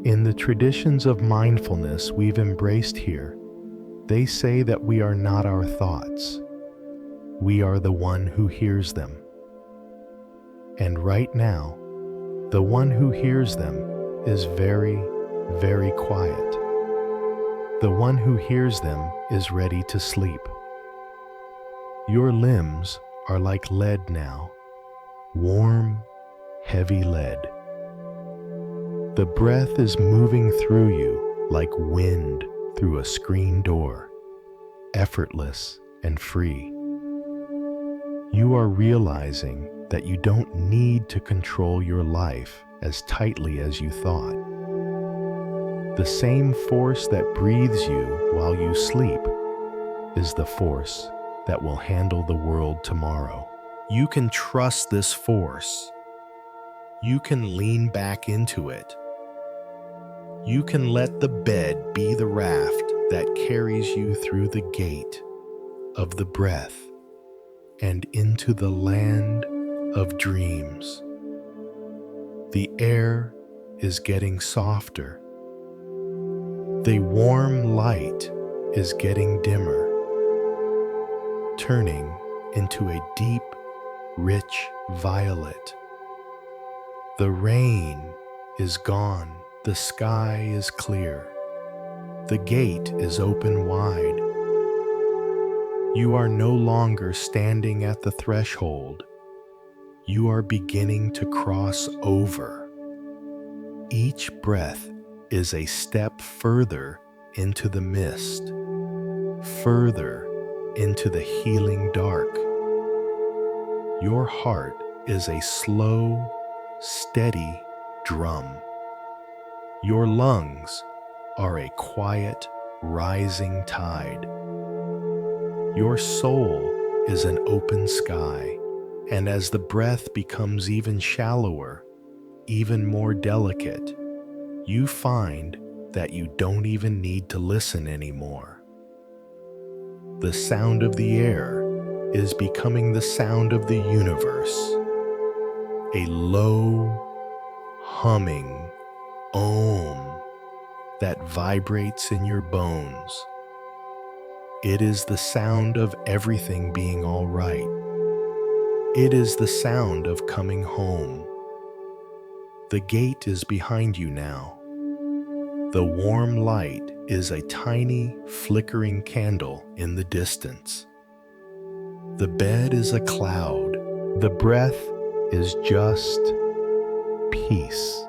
In the traditions of mindfulness we've embraced here, they say that we are not our thoughts. We are the one who hears them. And right now, the one who hears them is very, very quiet. The one who hears them is ready to sleep. Your limbs are like lead now, warm, heavy lead. The breath is moving through you like wind through a screen door, effortless and free. You are realizing that you don't need to control your life as tightly as you thought. The same force that breathes you while you sleep is the force that will handle the world tomorrow. You can trust this force. You can lean back into it. You can let the bed be the raft that carries you through the gate of the breath and into the land of dreams. The air is getting softer. The warm light is getting dimmer, turning into a deep, rich violet. The rain is gone. The sky is clear. The gate is open wide. You are no longer standing at the threshold. You are beginning to cross over. Each breath is a step further into the mist, further into the healing dark. Your heart is a slow, steady drum. Your lungs are a quiet, rising tide. Your soul is an open sky, and as the breath becomes even shallower, even more delicate, you find that you don't even need to listen anymore. The sound of the air is becoming the sound of the universe, a low, humming Om that vibrates in your bones. It is the sound of everything being all right. It is the sound of coming home. The gate is behind you now. The warm light is a tiny, flickering candle in the distance. The bed is a cloud. The breath is just peace.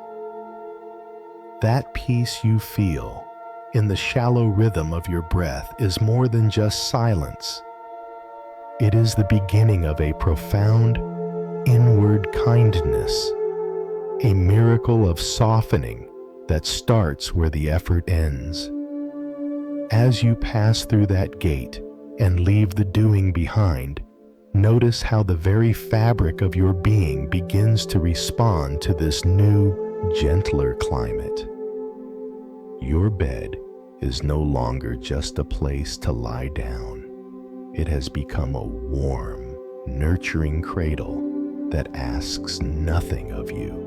That peace you feel in the shallow rhythm of your breath is more than just silence. It is the beginning of a profound inward kindness, a miracle of softening that starts where the effort ends. As you pass through that gate and leave the doing behind, notice how the very fabric of your being begins to respond to this new, gentler climate. Your bed is no longer just a place to lie down. It has become a warm, nurturing cradle that asks nothing of you.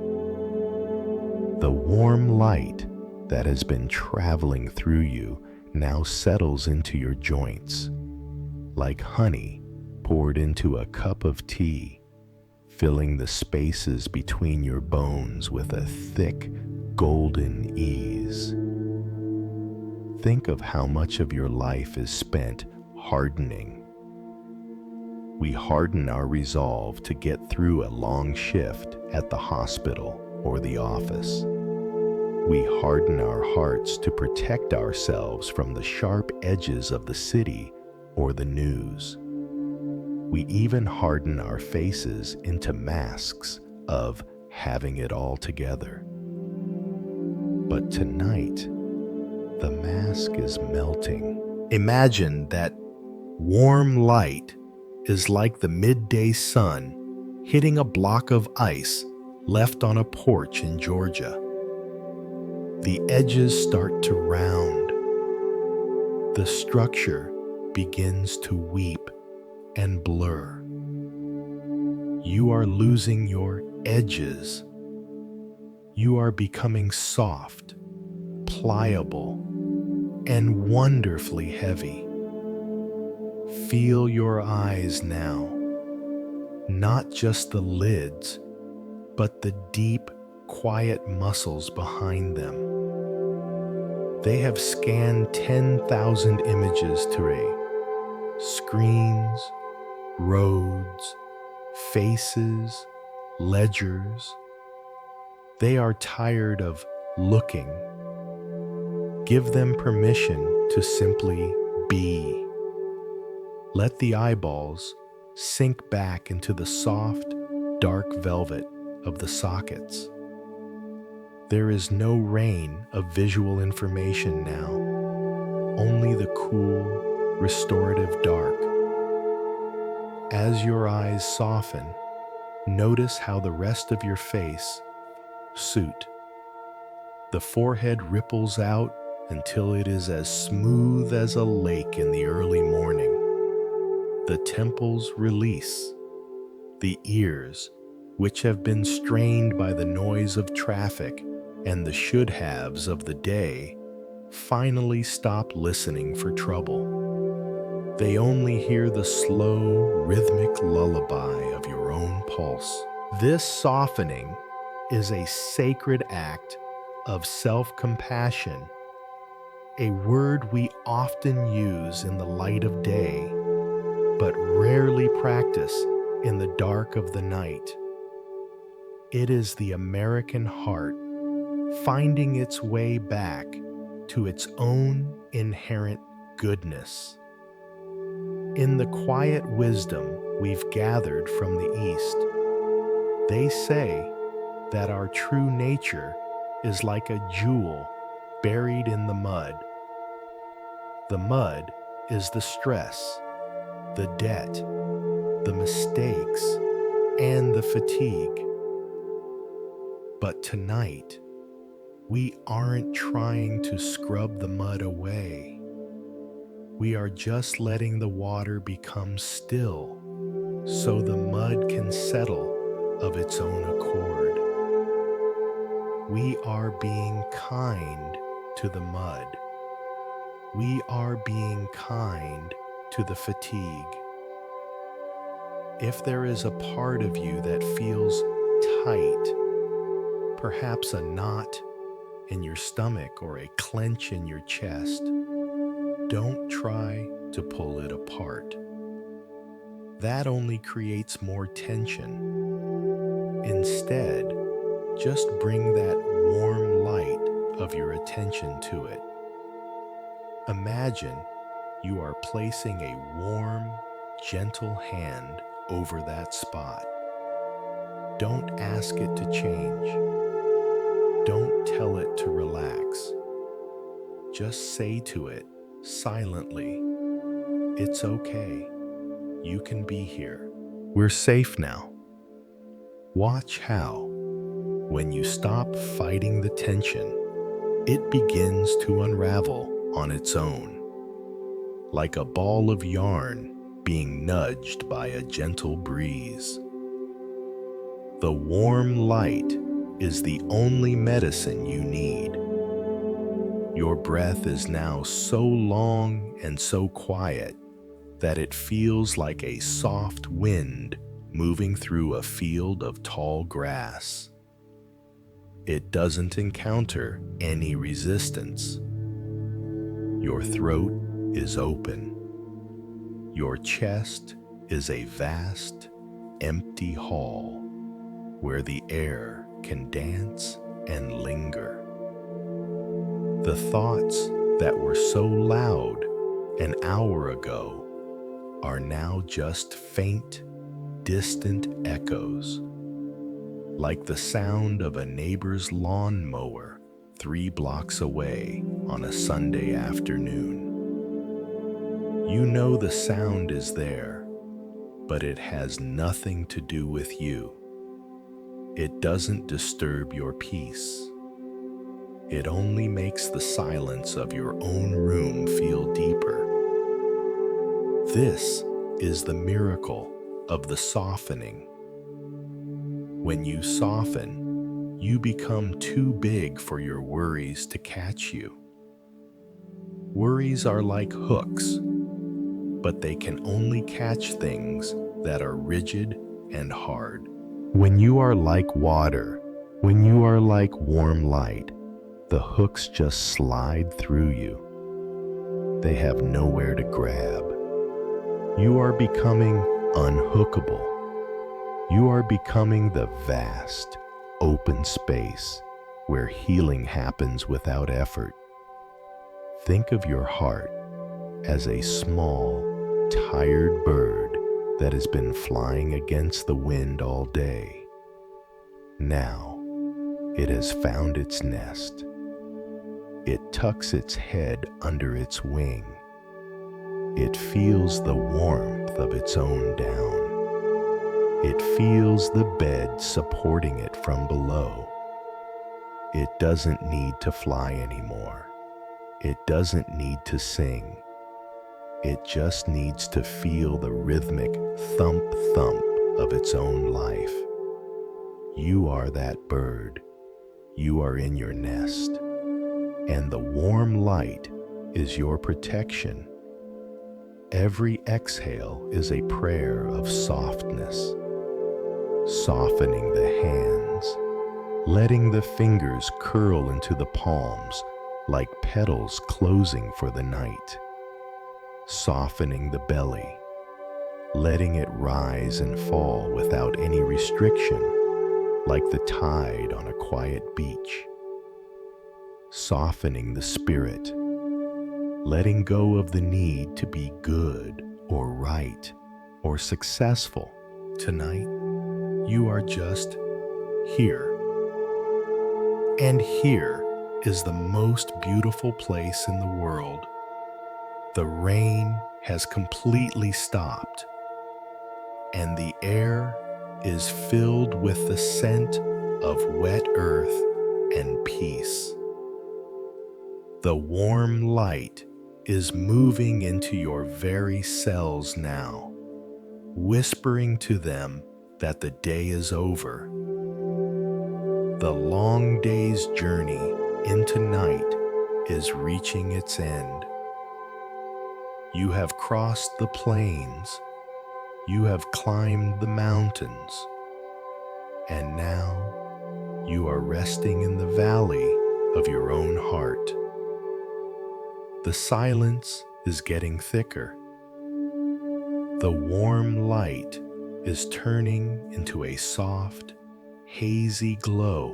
The warm light that has been traveling through you now settles into your joints, like honey poured into a cup of tea, filling the spaces between your bones with a thick, golden ease. Think of how much of your life is spent hardening. We harden our resolve to get through a long shift at the hospital or the office. We harden our hearts to protect ourselves from the sharp edges of the city or the news. We even harden our faces into masks of having it all together. But tonight, the mask is melting. Imagine that warm light is like the midday sun hitting a block of ice left on a porch in Georgia. The edges start to round. The structure begins to weep and blur. You are losing your edges. You are becoming soft, pliable, and wonderfully heavy. Feel your eyes now, not just the lids, but the deep, quiet muscles behind them. They have scanned 10,000 images today. Screens, roads, faces, ledgers. They are tired of looking. Give them permission to simply be. Let the eyeballs sink back into the soft, dark velvet of the sockets. There is no rain of visual information now, only the cool, restorative dark. As your eyes soften, notice how the rest of your face suit. The forehead ripples out until it is as smooth as a lake in the early morning. The temples release. The ears, which have been strained by the noise of traffic and the should-haves of the day, finally stop listening for trouble. They only hear the slow, rhythmic lullaby of your own pulse. This softening is a sacred act of self-compassion, a word we often use in the light of day, but rarely practice in the dark of the night. It is the American heart finding its way back to its own inherent goodness. In the quiet wisdom we've gathered from the East, they say that our true nature is like a jewel buried in the mud. The mud is the stress, the debt, the mistakes, and the fatigue. But tonight, we aren't trying to scrub the mud away. We are just letting the water become still so the mud can settle of its own accord. We are being kind to the mud. We are being kind to the fatigue. If there is a part of you that feels tight, perhaps a knot in your stomach or a clench in your chest, don't try to pull it apart. That only creates more tension. Instead, just bring that warm light of your attention to it. Imagine you are placing a warm, gentle hand over that spot. Don't ask it to change. Don't tell it to relax. Just say to it silently, "It's okay. You can be here. We're safe now." Watch how, when you stop fighting the tension, it begins to unravel on its own, like a ball of yarn being nudged by a gentle breeze. The warm light is the only medicine you need. Your breath is now so long and so quiet that it feels like a soft wind moving through a field of tall grass. It doesn't encounter any resistance. Your throat is open. Your chest is a vast, empty hall where the air can dance and linger. The thoughts that were so loud an hour ago are now just faint, distant echoes, like the sound of a neighbor's lawnmower 3 blocks away on a Sunday afternoon. You know the sound is there, but it has nothing to do with you. It doesn't disturb your peace. It only makes the silence of your own room feel deeper. This is the miracle of the softening. When you soften, you become too big for your worries to catch you. Worries are like hooks, but they can only catch things that are rigid and hard. When you are like water, when you are like warm light, the hooks just slide through you. They have nowhere to grab. You are becoming unhookable. You are becoming the vast, open space where healing happens without effort. Think of your heart as a small, tired bird that has been flying against the wind all day. Now, it has found its nest. It tucks its head under its wing. It feels the warmth of its own down. It feels the bed supporting it from below. It doesn't need to fly anymore. It doesn't need to sing. It just needs to feel the rhythmic thump-thump of its own life. You are that bird. You are in your nest. And the warm light is your protection. Every exhale is a prayer of softness, softening the hands, letting the fingers curl into the palms like petals closing for the night, softening the belly, letting it rise and fall without any restriction, like the tide on a quiet beach, softening the spirit, letting go of the need to be good or right or successful. Tonight, you are just here. And here is the most beautiful place in the world. The rain has completely stopped, and the air is filled with the scent of wet earth and peace. The warm light is moving into your very cells now, whispering to them that the day is over. The long day's journey into night is reaching its end. You have crossed the plains, you have climbed the mountains, and now you are resting in the valley of your own heart. The silence is getting thicker. The warm light is turning into a soft, hazy glow,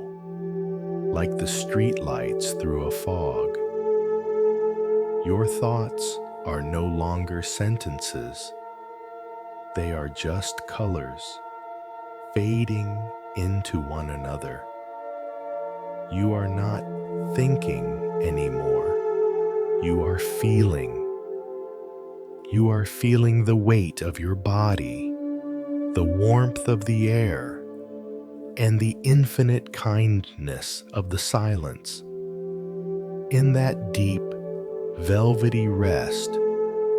like the street lights through a fog. Your thoughts are no longer sentences. They are just colors, fading into one another. You are not thinking anymore. You are feeling. You are feeling the weight of your body, the warmth of the air, and the infinite kindness of the silence. In that deep, velvety rest,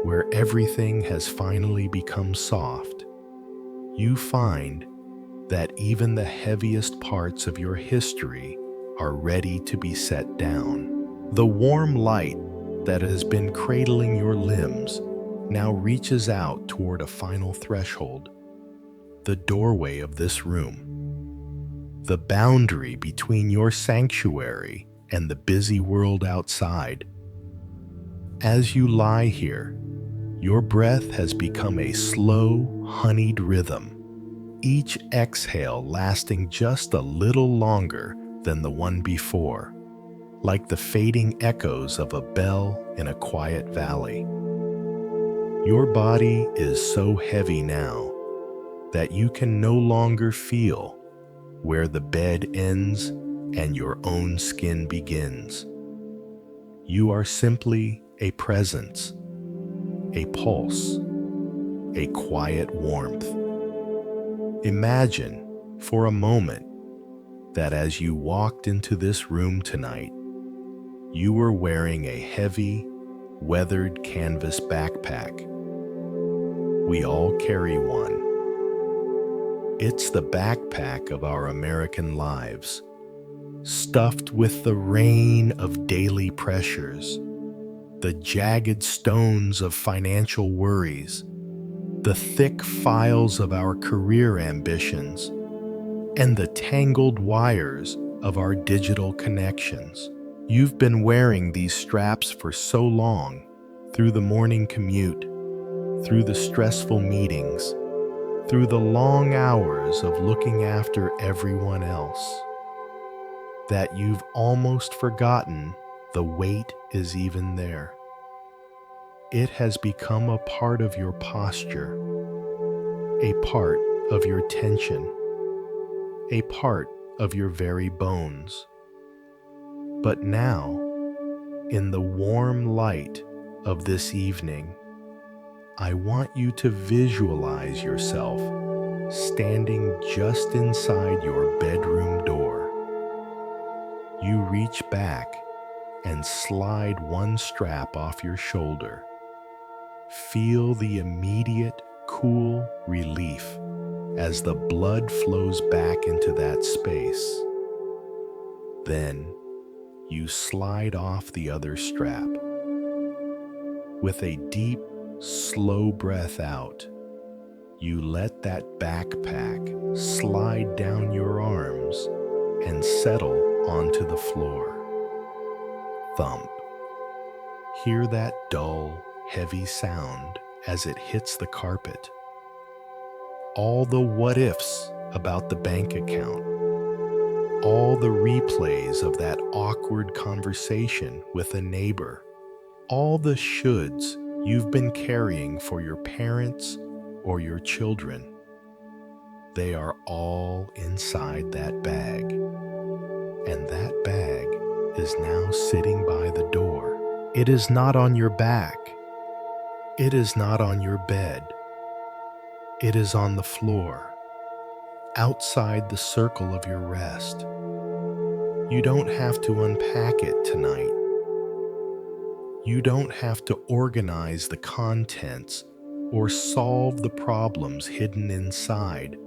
where everything has finally become soft, you find that even the heaviest parts of your history are ready to be set down. The warm light that has been cradling your limbs now reaches out toward a final threshold, the doorway of this room, the boundary between your sanctuary and the busy world outside. As you lie here, your breath has become a slow, honeyed rhythm, each exhale lasting just a little longer than the one before, like the fading echoes of a bell in a quiet valley. Your body is so heavy now that you can no longer feel where the bed ends and your own skin begins. You are simply a presence, a pulse, a quiet warmth. Imagine for a moment that as you walked into this room tonight, you were wearing a heavy, weathered canvas backpack. We all carry one. It's the backpack of our American lives, stuffed with the rain of daily pressures, the jagged stones of financial worries, the thick files of our career ambitions, and the tangled wires of our digital connections. You've been wearing these straps for so long, through the morning commute, through the stressful meetings, through the long hours of looking after everyone else, that you've almost forgotten the weight is even there. It has become a part of your posture, a part of your tension, a part of your very bones. But now, in the warm light of this evening, I want you to visualize yourself standing just inside your bedroom door. You reach back and slide one strap off your shoulder. Feel the immediate, cool relief as the blood flows back into that space. Then you slide off the other strap. With a deep, slow breath out, you let that backpack slide down your arms and settle onto the floor. Thump. Hear that dull, heavy sound as it hits the carpet. All the what-ifs about the bank account, all the replays of that awkward conversation with a neighbor, all the shoulds you've been carrying for your parents or your children, they are all inside that bag. And that bag is now sitting by the door. It is not on your back. It is not on your bed. It is on the floor, outside the circle of your rest. You don't have to unpack it tonight. You don't have to organize the contents or solve the problems hidden inside.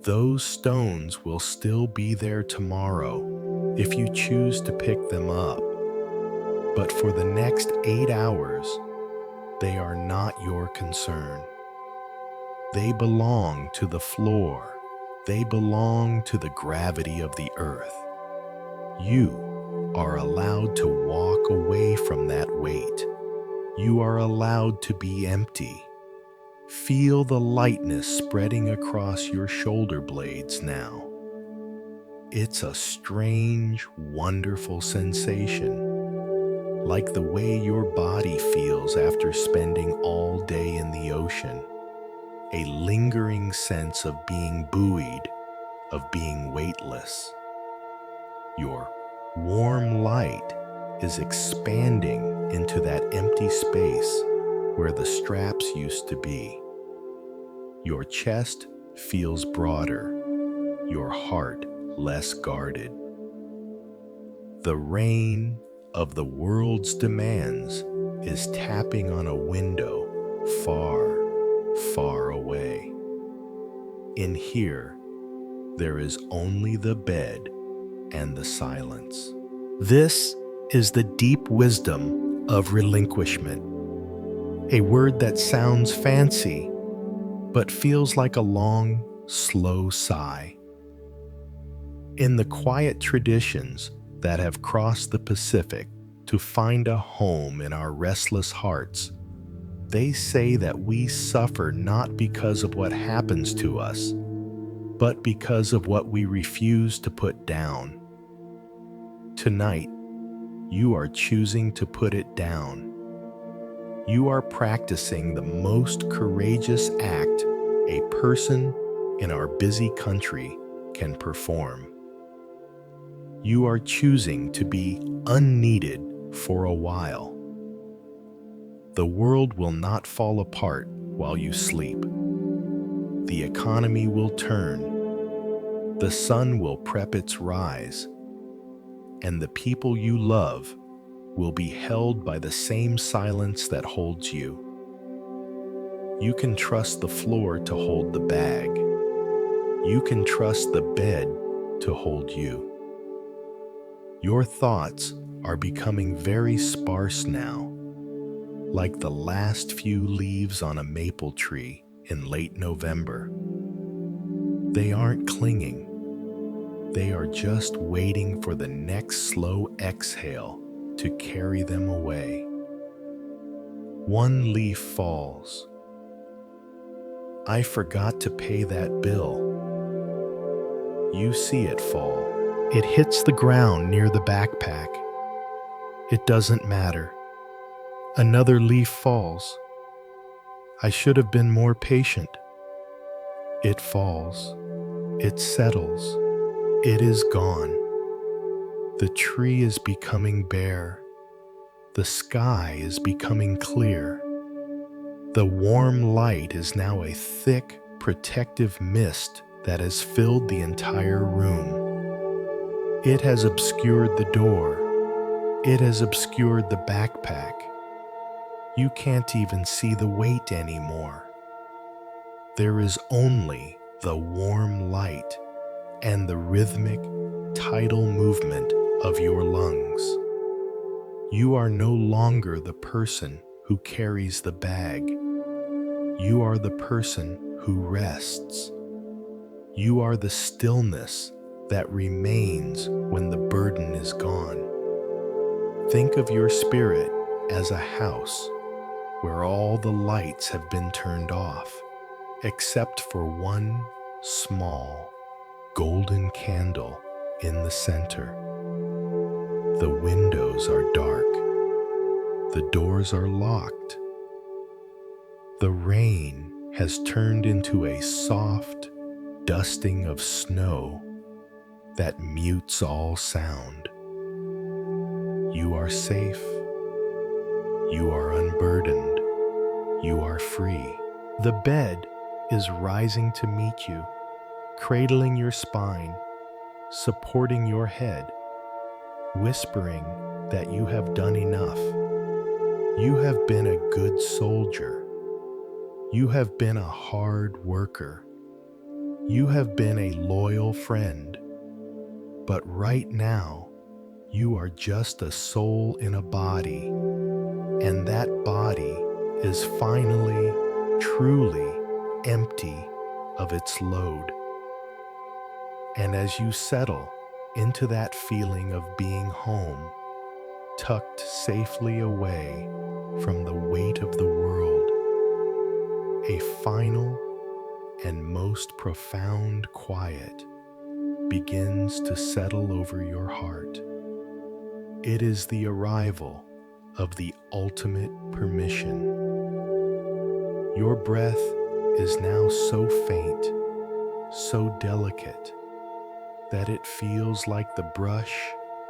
Those stones will still be there tomorrow if you choose to pick them up. But for the next 8 hours, they are not your concern. They belong to the floor. They belong to the gravity of the earth. You are allowed to walk away from that weight. You are allowed to be empty. Feel the lightness spreading across your shoulder blades now. It's a strange, wonderful sensation, like the way your body feels after spending all day in the ocean. A lingering sense of being buoyed, of being weightless. Your warm light is expanding into that empty space where the straps used to be. Your chest feels broader, your heart less guarded. The rain of the world's demands is tapping on a window far, far away. In here, there is only the bed and the silence. This is the deep wisdom of relinquishment, a word that sounds fancy but feels like a long, slow sigh. In the quiet traditions that have crossed the Pacific to find a home in our restless hearts, they say that we suffer not because of what happens to us, but because of what we refuse to put down. Tonight, you are choosing to put it down. You are practicing the most courageous act a person in our busy country can perform. You are choosing to be unneeded for a while. The world will not fall apart while you sleep. The economy will turn. The sun will prep its rise. And the people you love will be held by the same silence that holds you. You can trust the floor to hold the bag. You can trust the bed to hold you. Your thoughts are becoming very sparse now, like the last few leaves on a maple tree in late November. They aren't clinging. They are just waiting for the next slow exhale to carry them away. One leaf falls. I forgot to pay that bill. You see it fall. It hits the ground near the backpack. It doesn't matter. Another leaf falls. I should have been more patient. It falls. It settles. It is gone. The tree is becoming bare. The sky is becoming clear. The warm light is now a thick, protective mist that has filled the entire room. It has obscured the door. It has obscured the backpack. You can't even see the weight anymore. There is only the warm light and the rhythmic, tidal movement of your lungs. You are no longer the person who carries the bag. You are the person who rests. You are the stillness that remains when the burden is gone. Think of your spirit as a house where all the lights have been turned off, except for one small, golden candle in the center. The windows are dark. The doors are locked. The rain has turned into a soft dusting of snow that mutes all sound. You are safe. You are unburdened. You are free. The bed is rising to meet you, cradling your spine, supporting your head, whispering that you have done enough. You have been a good soldier. You have been a hard worker. You have been a loyal friend. But right now, you are just a soul in a body, and that body is finally, truly empty of its load. And as you settle into that feeling of being home, tucked safely away from the weight of the world, a final and most profound quiet begins to settle over your heart. It is the arrival of the ultimate permission. Your breath is now so faint, so delicate, that it feels like the brush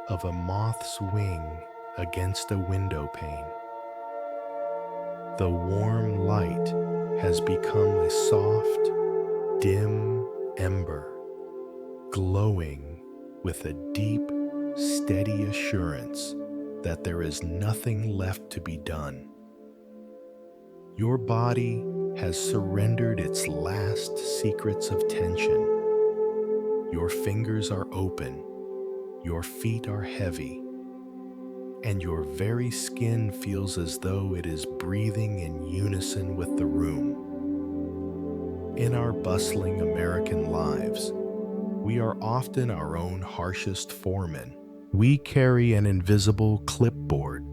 of a moth's wing against a window pane. The warm light has become a soft, dim ember, glowing with a deep, steady assurance that there is nothing left to be done. Your body has surrendered its last secrets of tension. Your fingers are open. Your feet are heavy. and your very skin feels as though it is breathing in unison with the room. In our bustling American lives, we are often our own harshest foreman. We carry an invisible clipboard,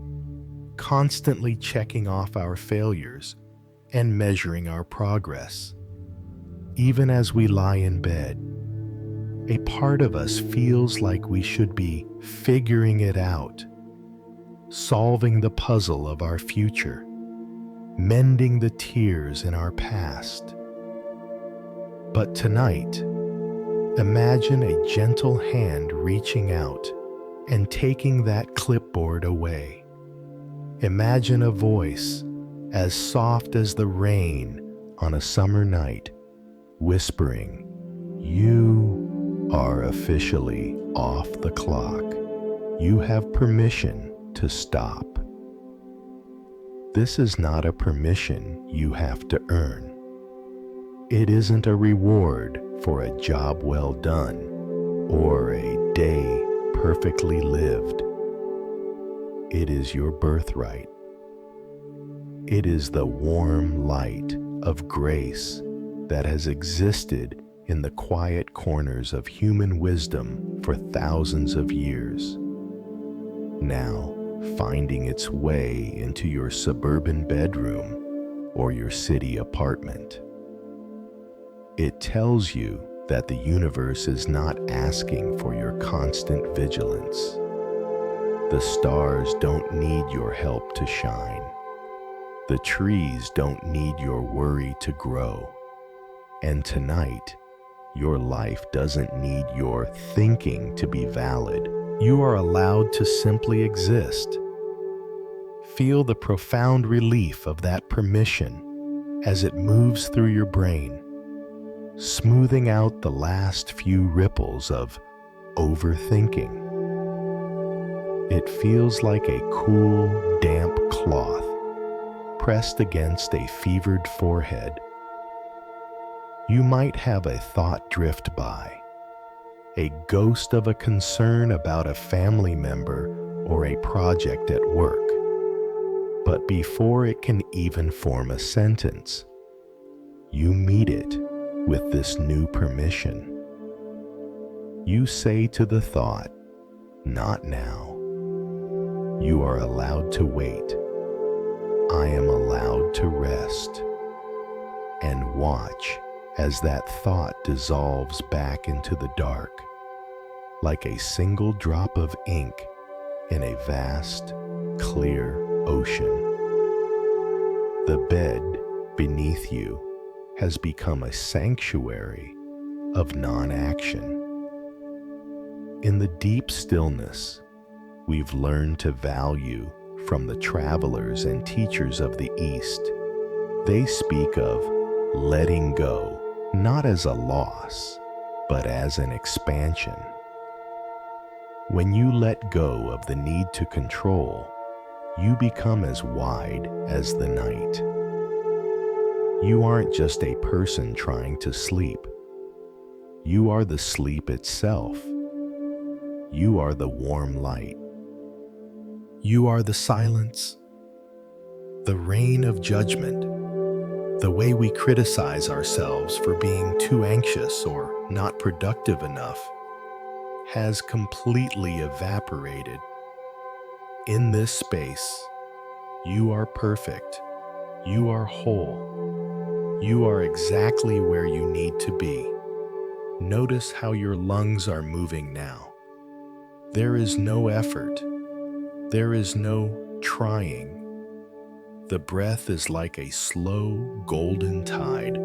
constantly checking off our failures and measuring our progress. Even as we lie in bed, a part of us feels like we should be figuring it out, solving the puzzle of our future, mending the tears in our past. But tonight, imagine a gentle hand reaching out and taking that clipboard away. Imagine a voice as soft as the rain on a summer night, whispering, "You are officially off the clock. You have permission to stop." This is not a permission you have to earn. It isn't a reward for a job well done or a day perfectly lived. It is your birthright. It is the warm light of grace that has existed in the quiet corners of human wisdom for thousands of years, now finding its way into your suburban bedroom or your city apartment. It tells you that the universe is not asking for your constant vigilance. The stars don't need your help to shine. The trees don't need your worry to grow. And tonight, your life doesn't need your thinking to be valid. You are allowed to simply exist. Feel the profound relief of that permission as it moves through your brain, smoothing out the last few ripples of overthinking. It feels like a cool, damp cloth pressed against a fevered forehead. You might have a thought drift by, a ghost of a concern about a family member or a project at work. But before it can even form a sentence, you meet it with this new permission. You say to the thought, "Not now." You are allowed to wait. I am allowed to rest. And watch as that thought dissolves back into the dark, like a single drop of ink in a vast, clear ocean. The bed beneath you has become a sanctuary of non-action. In the deep stillness, we've learned to value from the travelers and teachers of the East. They speak of letting go, not as a loss, but as an expansion. When you let go of the need to control, you become as wide as the night. You aren't just a person trying to sleep. You are the sleep itself. You are the warm light. You are the silence, the rain of judgment. The way we criticize ourselves for being too anxious or not productive enough has completely evaporated. In this space, you are perfect. You are whole. You are exactly where you need to be. Notice how your lungs are moving now. There is no effort. There is no trying. The breath is like a slow, golden tide,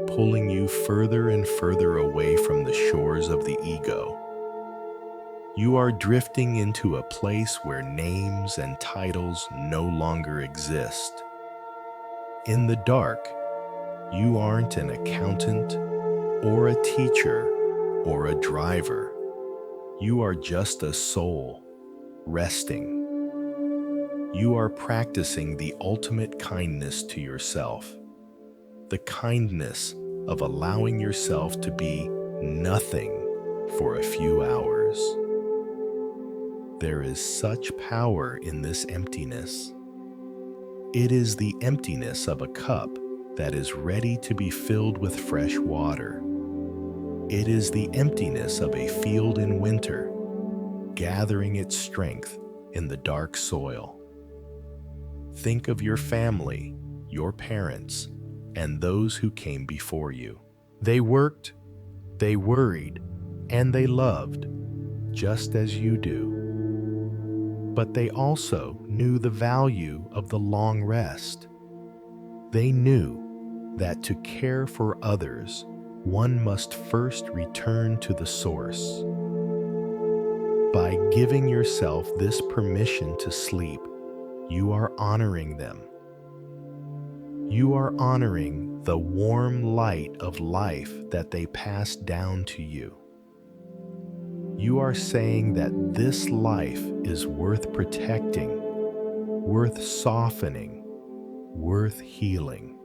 pulling you further and further away from the shores of the ego. You are drifting into a place where names and titles no longer exist. In the dark, you aren't an accountant or a teacher or a driver. You are just a soul, resting. You are practicing the ultimate kindness to yourself, the kindness of allowing yourself to be nothing for a few hours. There is such power in this emptiness. It is the emptiness of a cup that is ready to be filled with fresh water. It is the emptiness of a field in winter, gathering its strength in the dark soil. Think of your family, your parents, and those who came before you. They worked, they worried, and they loved, just as you do. But they also knew the value of the long rest. They knew that to care for others, one must first return to the source. By giving yourself this permission to sleep, you are honoring them. You are honoring the warm light of life that they passed down to you. You are saying that this life is worth protecting, worth softening, worth healing.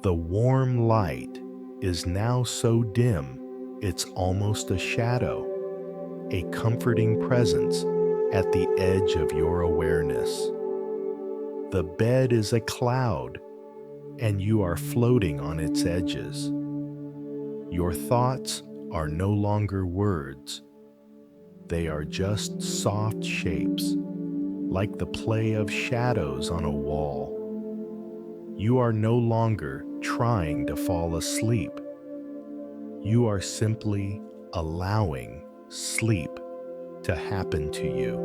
The warm light is now so dim it's almost a shadow, a comforting presence at the edge of your awareness. The bed is a cloud, and you are floating on its edges. Your thoughts are no longer words. They are just soft shapes, like the play of shadows on a wall. You are no longer trying to fall asleep. You are simply allowing sleep to happen to you.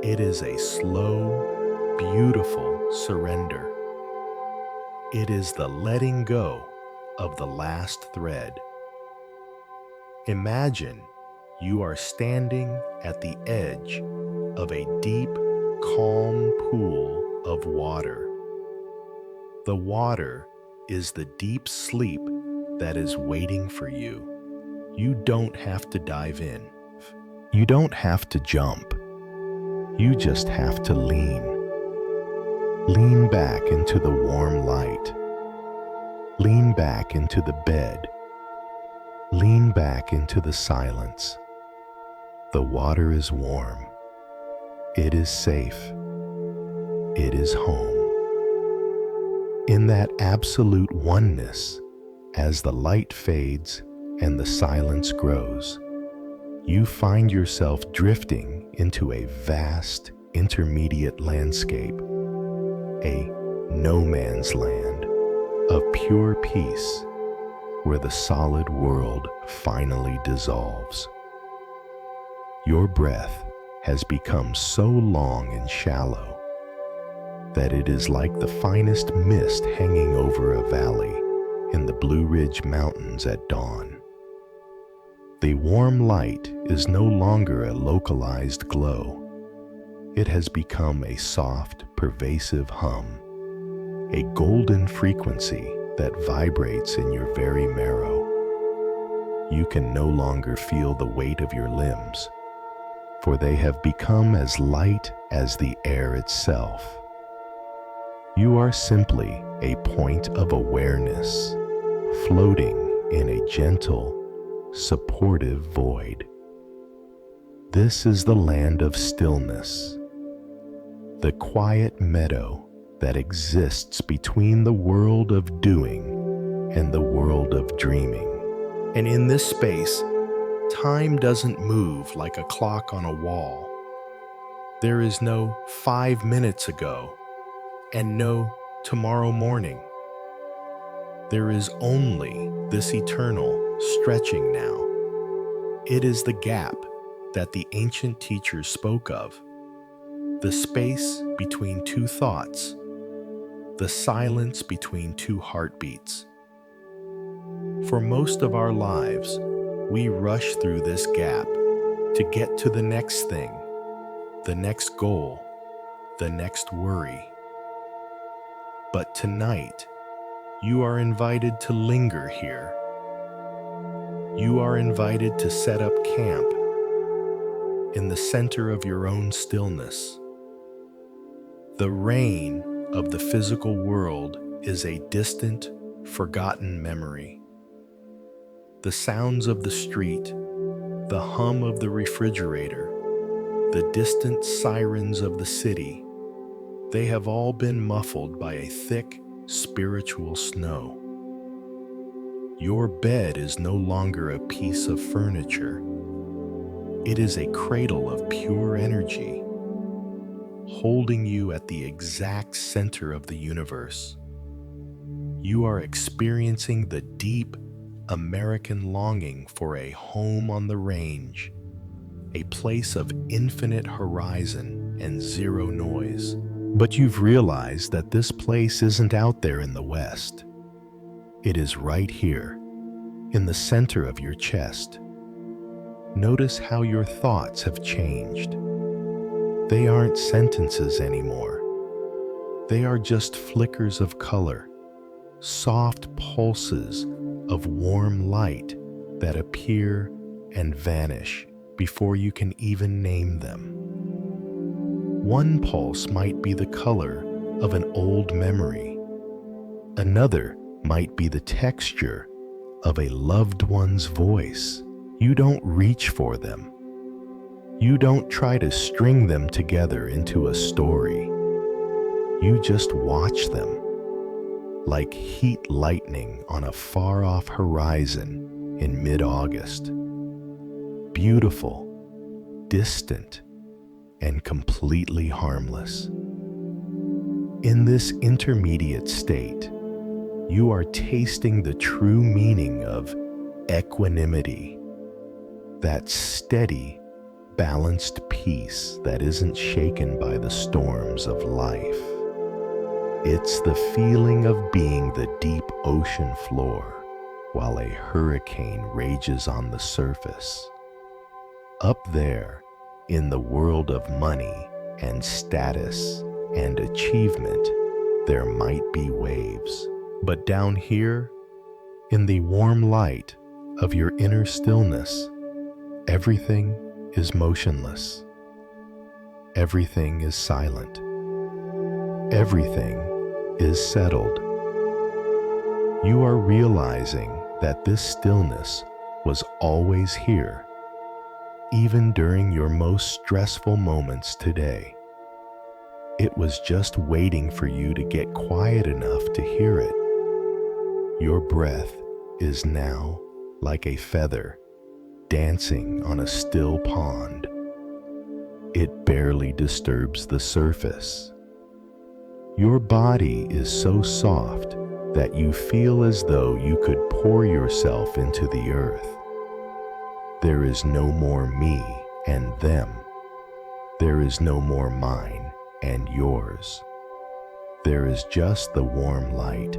It is a slow, beautiful surrender. It is the letting go of the last thread. Imagine you are standing at the edge of a deep, calm pool of water. The water is the deep sleep that is waiting for you. You don't have to dive in. You don't have to jump. You just have to lean. Lean back into the warm light. Lean back into the bed. Lean back into the silence. The water is warm. It is safe. It is home. In that absolute oneness, as the light fades and the silence grows, you find yourself drifting into a vast, intermediate landscape, a no man's land of pure peace, where the solid world finally dissolves. Your breath has become so long and shallow that it is like the finest mist hanging over a valley in the Blue Ridge Mountains at dawn. The warm light is no longer a localized glow. It has become a soft, pervasive hum, a golden frequency that vibrates in your very marrow. You can no longer feel the weight of your limbs, for they have become as light as the air itself. You are simply a point of awareness, floating in a gentle, supportive void. This is the land of stillness, the quiet meadow that exists between the world of doing and the world of dreaming. And in this space, time doesn't move like a clock on a wall. There is no 5 minutes ago and no tomorrow morning. There is only this eternal stretching now. It is the gap that the ancient teachers spoke of, the space between two thoughts, the silence between two heartbeats. For most of our lives, we rush through this gap to get to the next thing, the next goal, the next worry. But tonight, you are invited to linger here. You are invited to set up camp in the center of your own stillness. The rain of the physical world is a distant, forgotten memory. The sounds of the street, The hum of the refrigerator, the distant sirens of the city, they have all been muffled by a thick, spiritual snow. Your bed is no longer a piece of furniture. It is a cradle of pure energy, holding you at the exact center of the universe. You are experiencing the deep American longing for a home on the range, a place of infinite horizon and zero noise. But you've realized that this place isn't out there in the West. It is right here, in the center of your chest. Notice how your thoughts have changed. They aren't sentences anymore. They are just flickers of color, soft pulses of warm light that appear and vanish before you can even name them. One pulse might be the color of an old memory. Another might be the texture of a loved one's voice. You don't reach for them. You don't try to string them together into a story. You just watch them, like heat lightning on a far-off horizon in mid-August. Beautiful, distant, and completely harmless. In this intermediate state, you are tasting the true meaning of equanimity, that steady, balanced peace that isn't shaken by the storms of life. It's the feeling of being the deep ocean floor while a hurricane rages on the surface. Up there, in the world of money and status and achievement, there might be waves. But down here, in the warm light of your inner stillness, everything is motionless. Everything is silent. Everything is settled. You are realizing that this stillness was always here, even during your most stressful moments today. It was just waiting for you to get quiet enough to hear it. Your breath is now like a feather dancing on a still pond. It barely disturbs the surface. Your body is so soft that you feel as though you could pour yourself into the earth. There is no more me and them. There is no more mine and yours. There is just the warm light.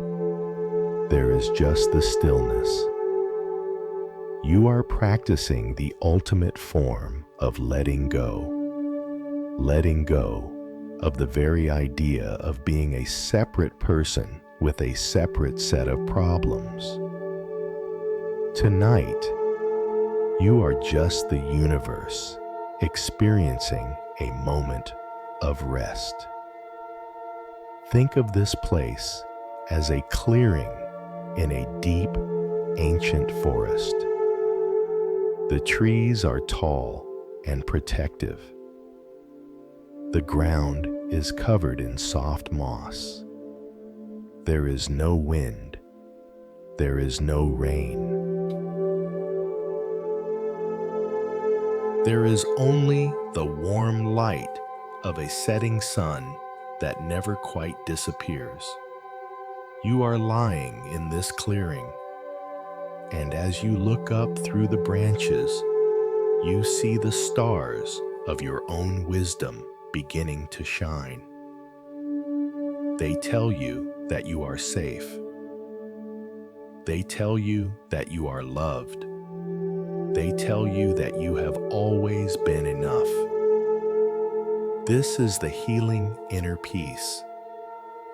There is just the stillness. You are practicing the ultimate form of letting go. Letting go of the very idea of being a separate person with a separate set of problems. Tonight, you are just the universe experiencing a moment of rest. Think of this place as a clearing in a deep, ancient forest. The trees are tall and protective. The ground is covered in soft moss. There is no wind. There is no rain. There is only the warm light of a setting sun that never quite disappears. You are lying in this clearing, and as you look up through the branches, you see the stars of your own wisdom beginning to shine. They tell you that you are safe. They tell you that you are loved. They tell you that you have always been enough. This is the healing inner peace.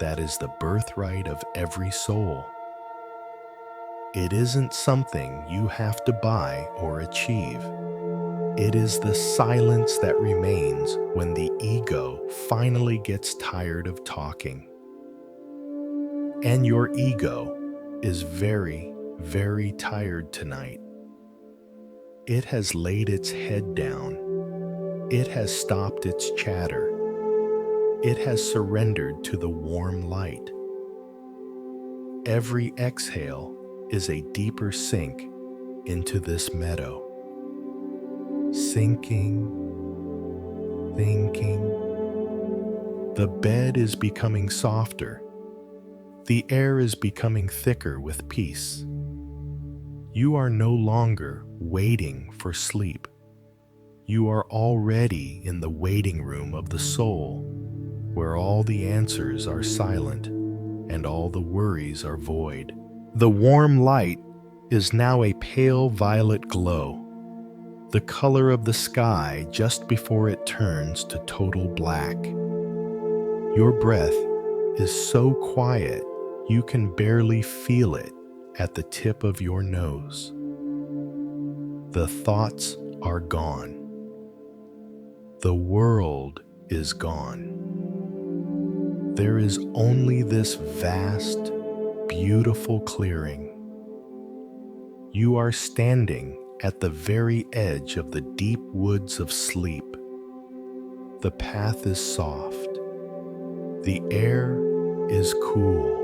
That is the birthright of every soul. It isn't something you have to buy or achieve. It is the silence that remains when the ego finally gets tired of talking. And your ego is very, very tired tonight. It has laid its head down. It has stopped its chatter. It has surrendered to the warm light. Every exhale is a deeper sink into this meadow. Sinking, thinking. The bed is becoming softer. The air is becoming thicker with peace. You are no longer waiting for sleep. You are already in the waiting room of the soul, where all the answers are silent and all the worries are void. The warm light is now a pale violet glow, the color of the sky just before it turns to total black. Your breath is so quiet you can barely feel it at the tip of your nose. The thoughts are gone. The world is gone. There is only this vast, beautiful clearing. You are standing at the very edge of the deep woods of sleep. The path is soft. The air is cool.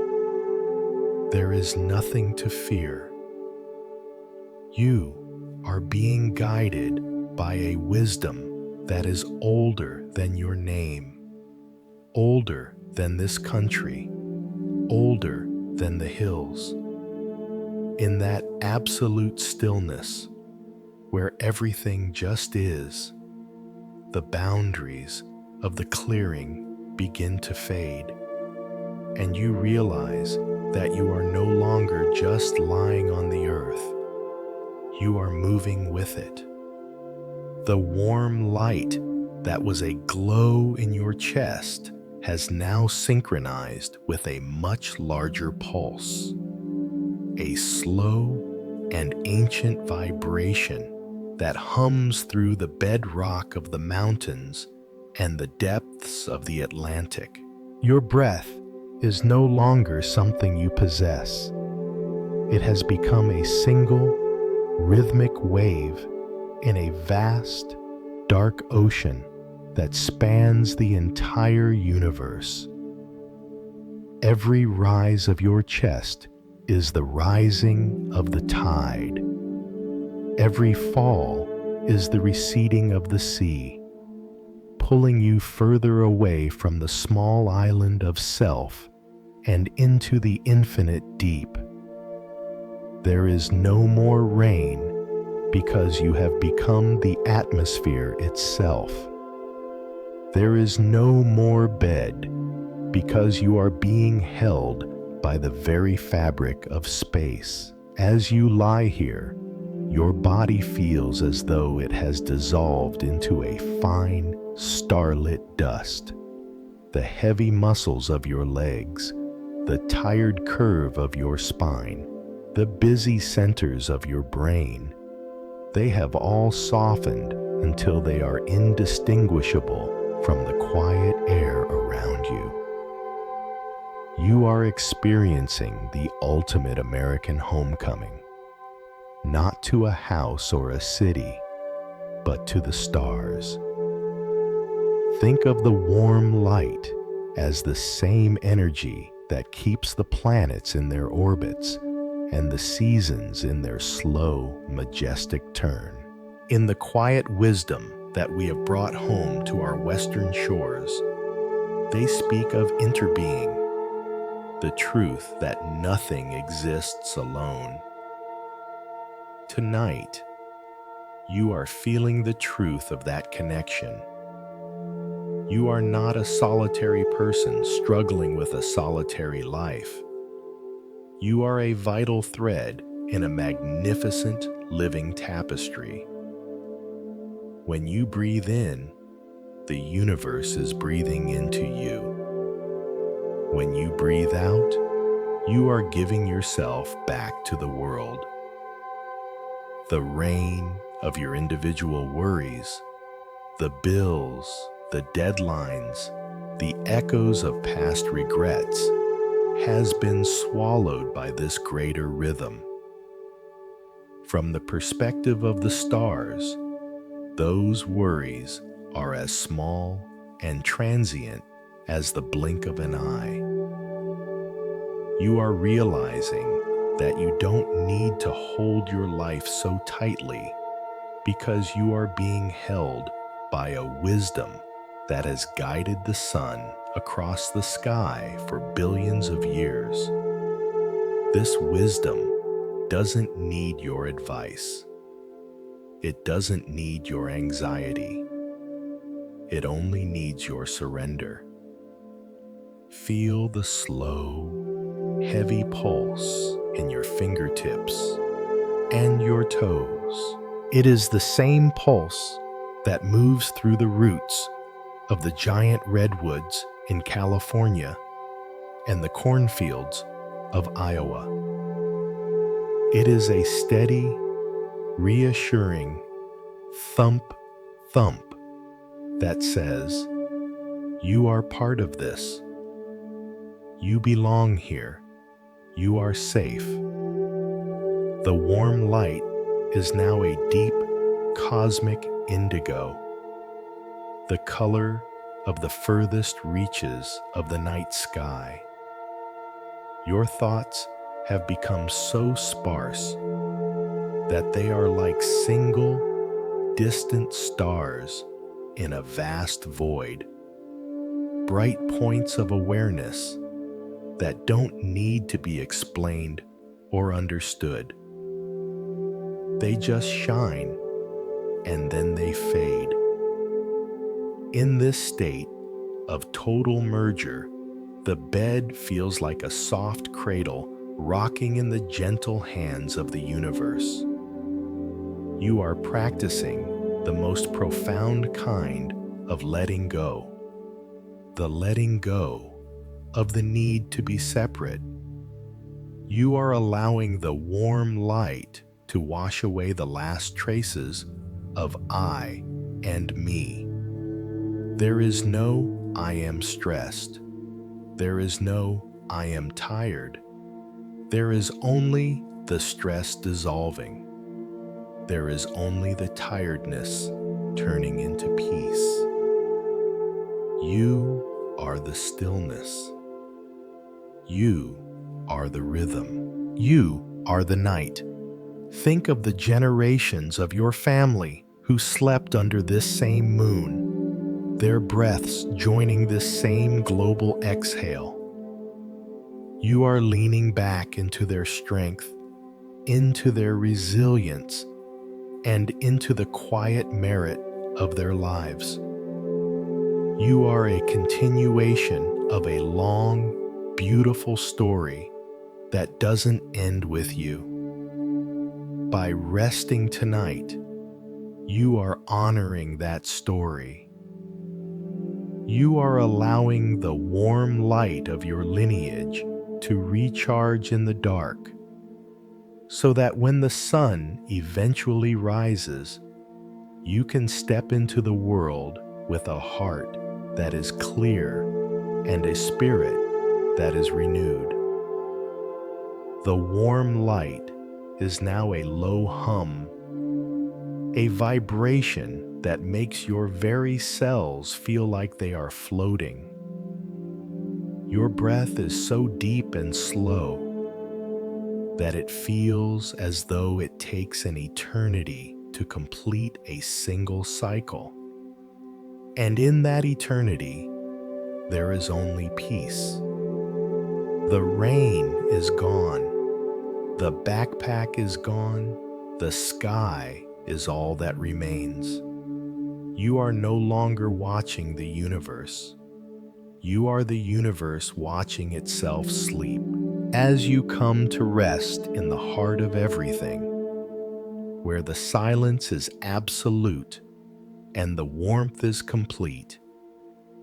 There is nothing to fear. You are being guided by a wisdom that is older than your name, older than this country, older than the hills. In that absolute stillness, where everything just is, the boundaries of the clearing begin to fade, and you realize that you are no longer just lying on the earth. You are moving with it. The warm light that was a glow in your chest has now synchronized with a much larger pulse, a slow and ancient vibration that hums through the bedrock of the mountains and the depths of the Atlantic. Your breath is no longer something you possess. It has become a single, rhythmic wave in a vast, dark ocean that spans the entire universe. Every rise of your chest is the rising of the tide. Every fall is the receding of the sea, pulling you further away from the small island of self and into the infinite deep. There is no more rain because you have become the atmosphere itself. There is no more bed because you are being held by the very fabric of space. As you lie here, your body feels as though it has dissolved into a fine, starlit dust. The heavy muscles of your legs, the tired curve of your spine, the busy centers of your brain, they have all softened until they are indistinguishable from the quiet air around you. You are experiencing the ultimate American homecoming, not to a house or a city, but to the stars. Think of the warm light as the same energy that keeps the planets in their orbits and the seasons in their slow, majestic turn. In the quiet wisdom that we have brought home to our western shores, they speak of interbeing, the truth that nothing exists alone. Tonight, you are feeling the truth of that connection. You are not a solitary person struggling with a solitary life. You are a vital thread in a magnificent living tapestry. When you breathe in, the universe is breathing into you. When you breathe out, you are giving yourself back to the world. The rain of your individual worries, the bills, the deadlines, the echoes of past regrets has been swallowed by this greater rhythm. From the perspective of the stars, those worries are as small and transient as the blink of an eye. You are realizing that you don't need to hold your life so tightly because you are being held by a wisdom that has guided the sun across the sky for billions of years. This wisdom doesn't need your advice. It doesn't need your anxiety. It only needs your surrender. Feel the slow, heavy pulse in your fingertips and your toes. It is the same pulse that moves through the roots of the giant redwoods in California and the cornfields of Iowa. It is a steady, reassuring thump, thump that says, "You are part of this. You belong here. You are safe." The warm light is now a deep, cosmic indigo, the color of the furthest reaches of the night sky. Your thoughts have become so sparse that they are like single, distant stars in a vast void, bright points of awareness that don't need to be explained or understood. They just shine and then they fade. In this state of total merger, the bed feels like a soft cradle rocking in the gentle hands of the universe. You are practicing the most profound kind of letting go, the letting go of the need to be separate. You are allowing the warm light to wash away the last traces of I and me. There is no I am stressed. There is no I am tired. There is only the stress dissolving. There is only the tiredness turning into peace. You are the stillness. You are the rhythm. You are the night. Think of the generations of your family who slept under this same moon, their breaths joining this same global exhale. You are leaning back into their strength, into their resilience, and into the quiet merit of their lives. You are a continuation of a long, beautiful story that doesn't end with you. By resting tonight, you are honoring that story. You are allowing the warm light of your lineage to recharge in the dark, so that when the sun eventually rises, you can step into the world with a heart that is clear and a spirit that is renewed. The warm light is now a low hum, a vibration that makes your very cells feel like they are floating. Your breath is so deep and slow that it feels as though it takes an eternity to complete a single cycle. And in that eternity, there is only peace. The rain is gone. The backpack is gone. The sky is all that remains. You are no longer watching the universe. You are the universe watching itself sleep. As you come to rest in the heart of everything, where the silence is absolute and the warmth is complete,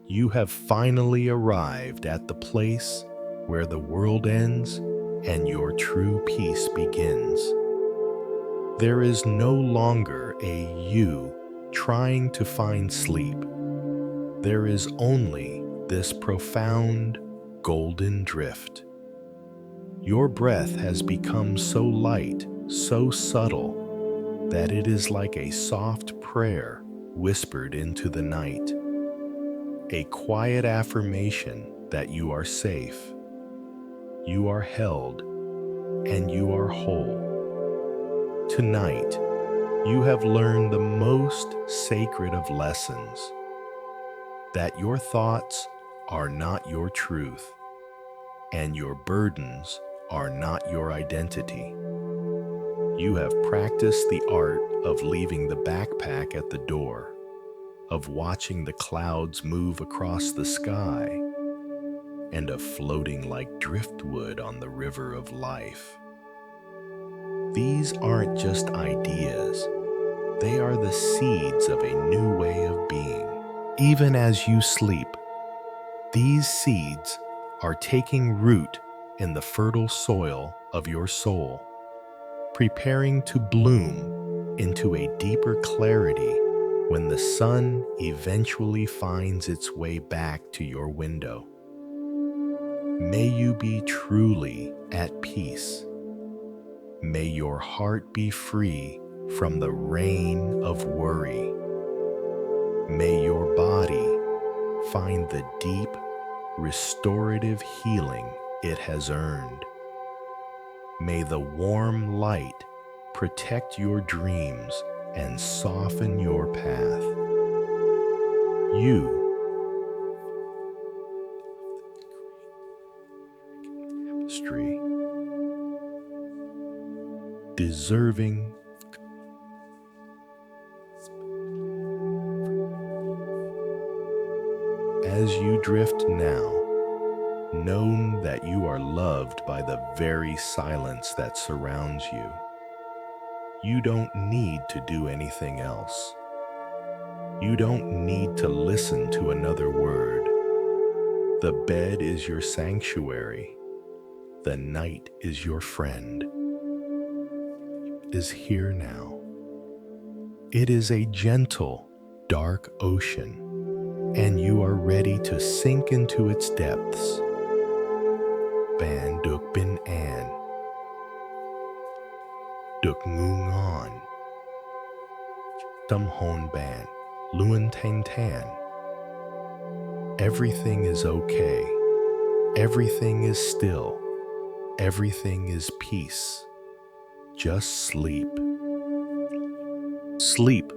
you have finally arrived at the place where the world ends and your true peace begins. There is no longer a you trying to find sleep. There is only this profound golden drift. Your breath has become so light, so subtle, that it is like a soft prayer whispered into the night, a quiet affirmation that you are safe, you are held, and you are whole. Tonight, you have learned the most sacred of lessons, that your thoughts are not your truth, and your burdens are not your identity. You have practiced the art of leaving the backpack at the door, of watching the clouds move across the sky, and of floating like driftwood on the river of life. These aren't just ideas, they are the seeds of a new way of being. Even as you sleep, these seeds are taking root in the fertile soil of your soul, preparing to bloom into a deeper clarity when the sun eventually finds its way back to your window. May you be truly at peace. May your heart be free from the rain of worry. May your body find the deep, restorative healing it has earned. May the warm light protect your dreams and soften your path. You, tapestry, deserving. As you drift now, know that you are loved by the very silence that surrounds you. You don't need to do anything else. You don't need to listen to another word. The bed is your sanctuary. The night is your friend. Is here now. It is a gentle, dark ocean, and you are ready to sink into its depths. Ban duk bin an, duk ngung on, tum hon ban, luan tan tan. Everything is okay. Everything is still. Everything is peace. Just sleep. Sleep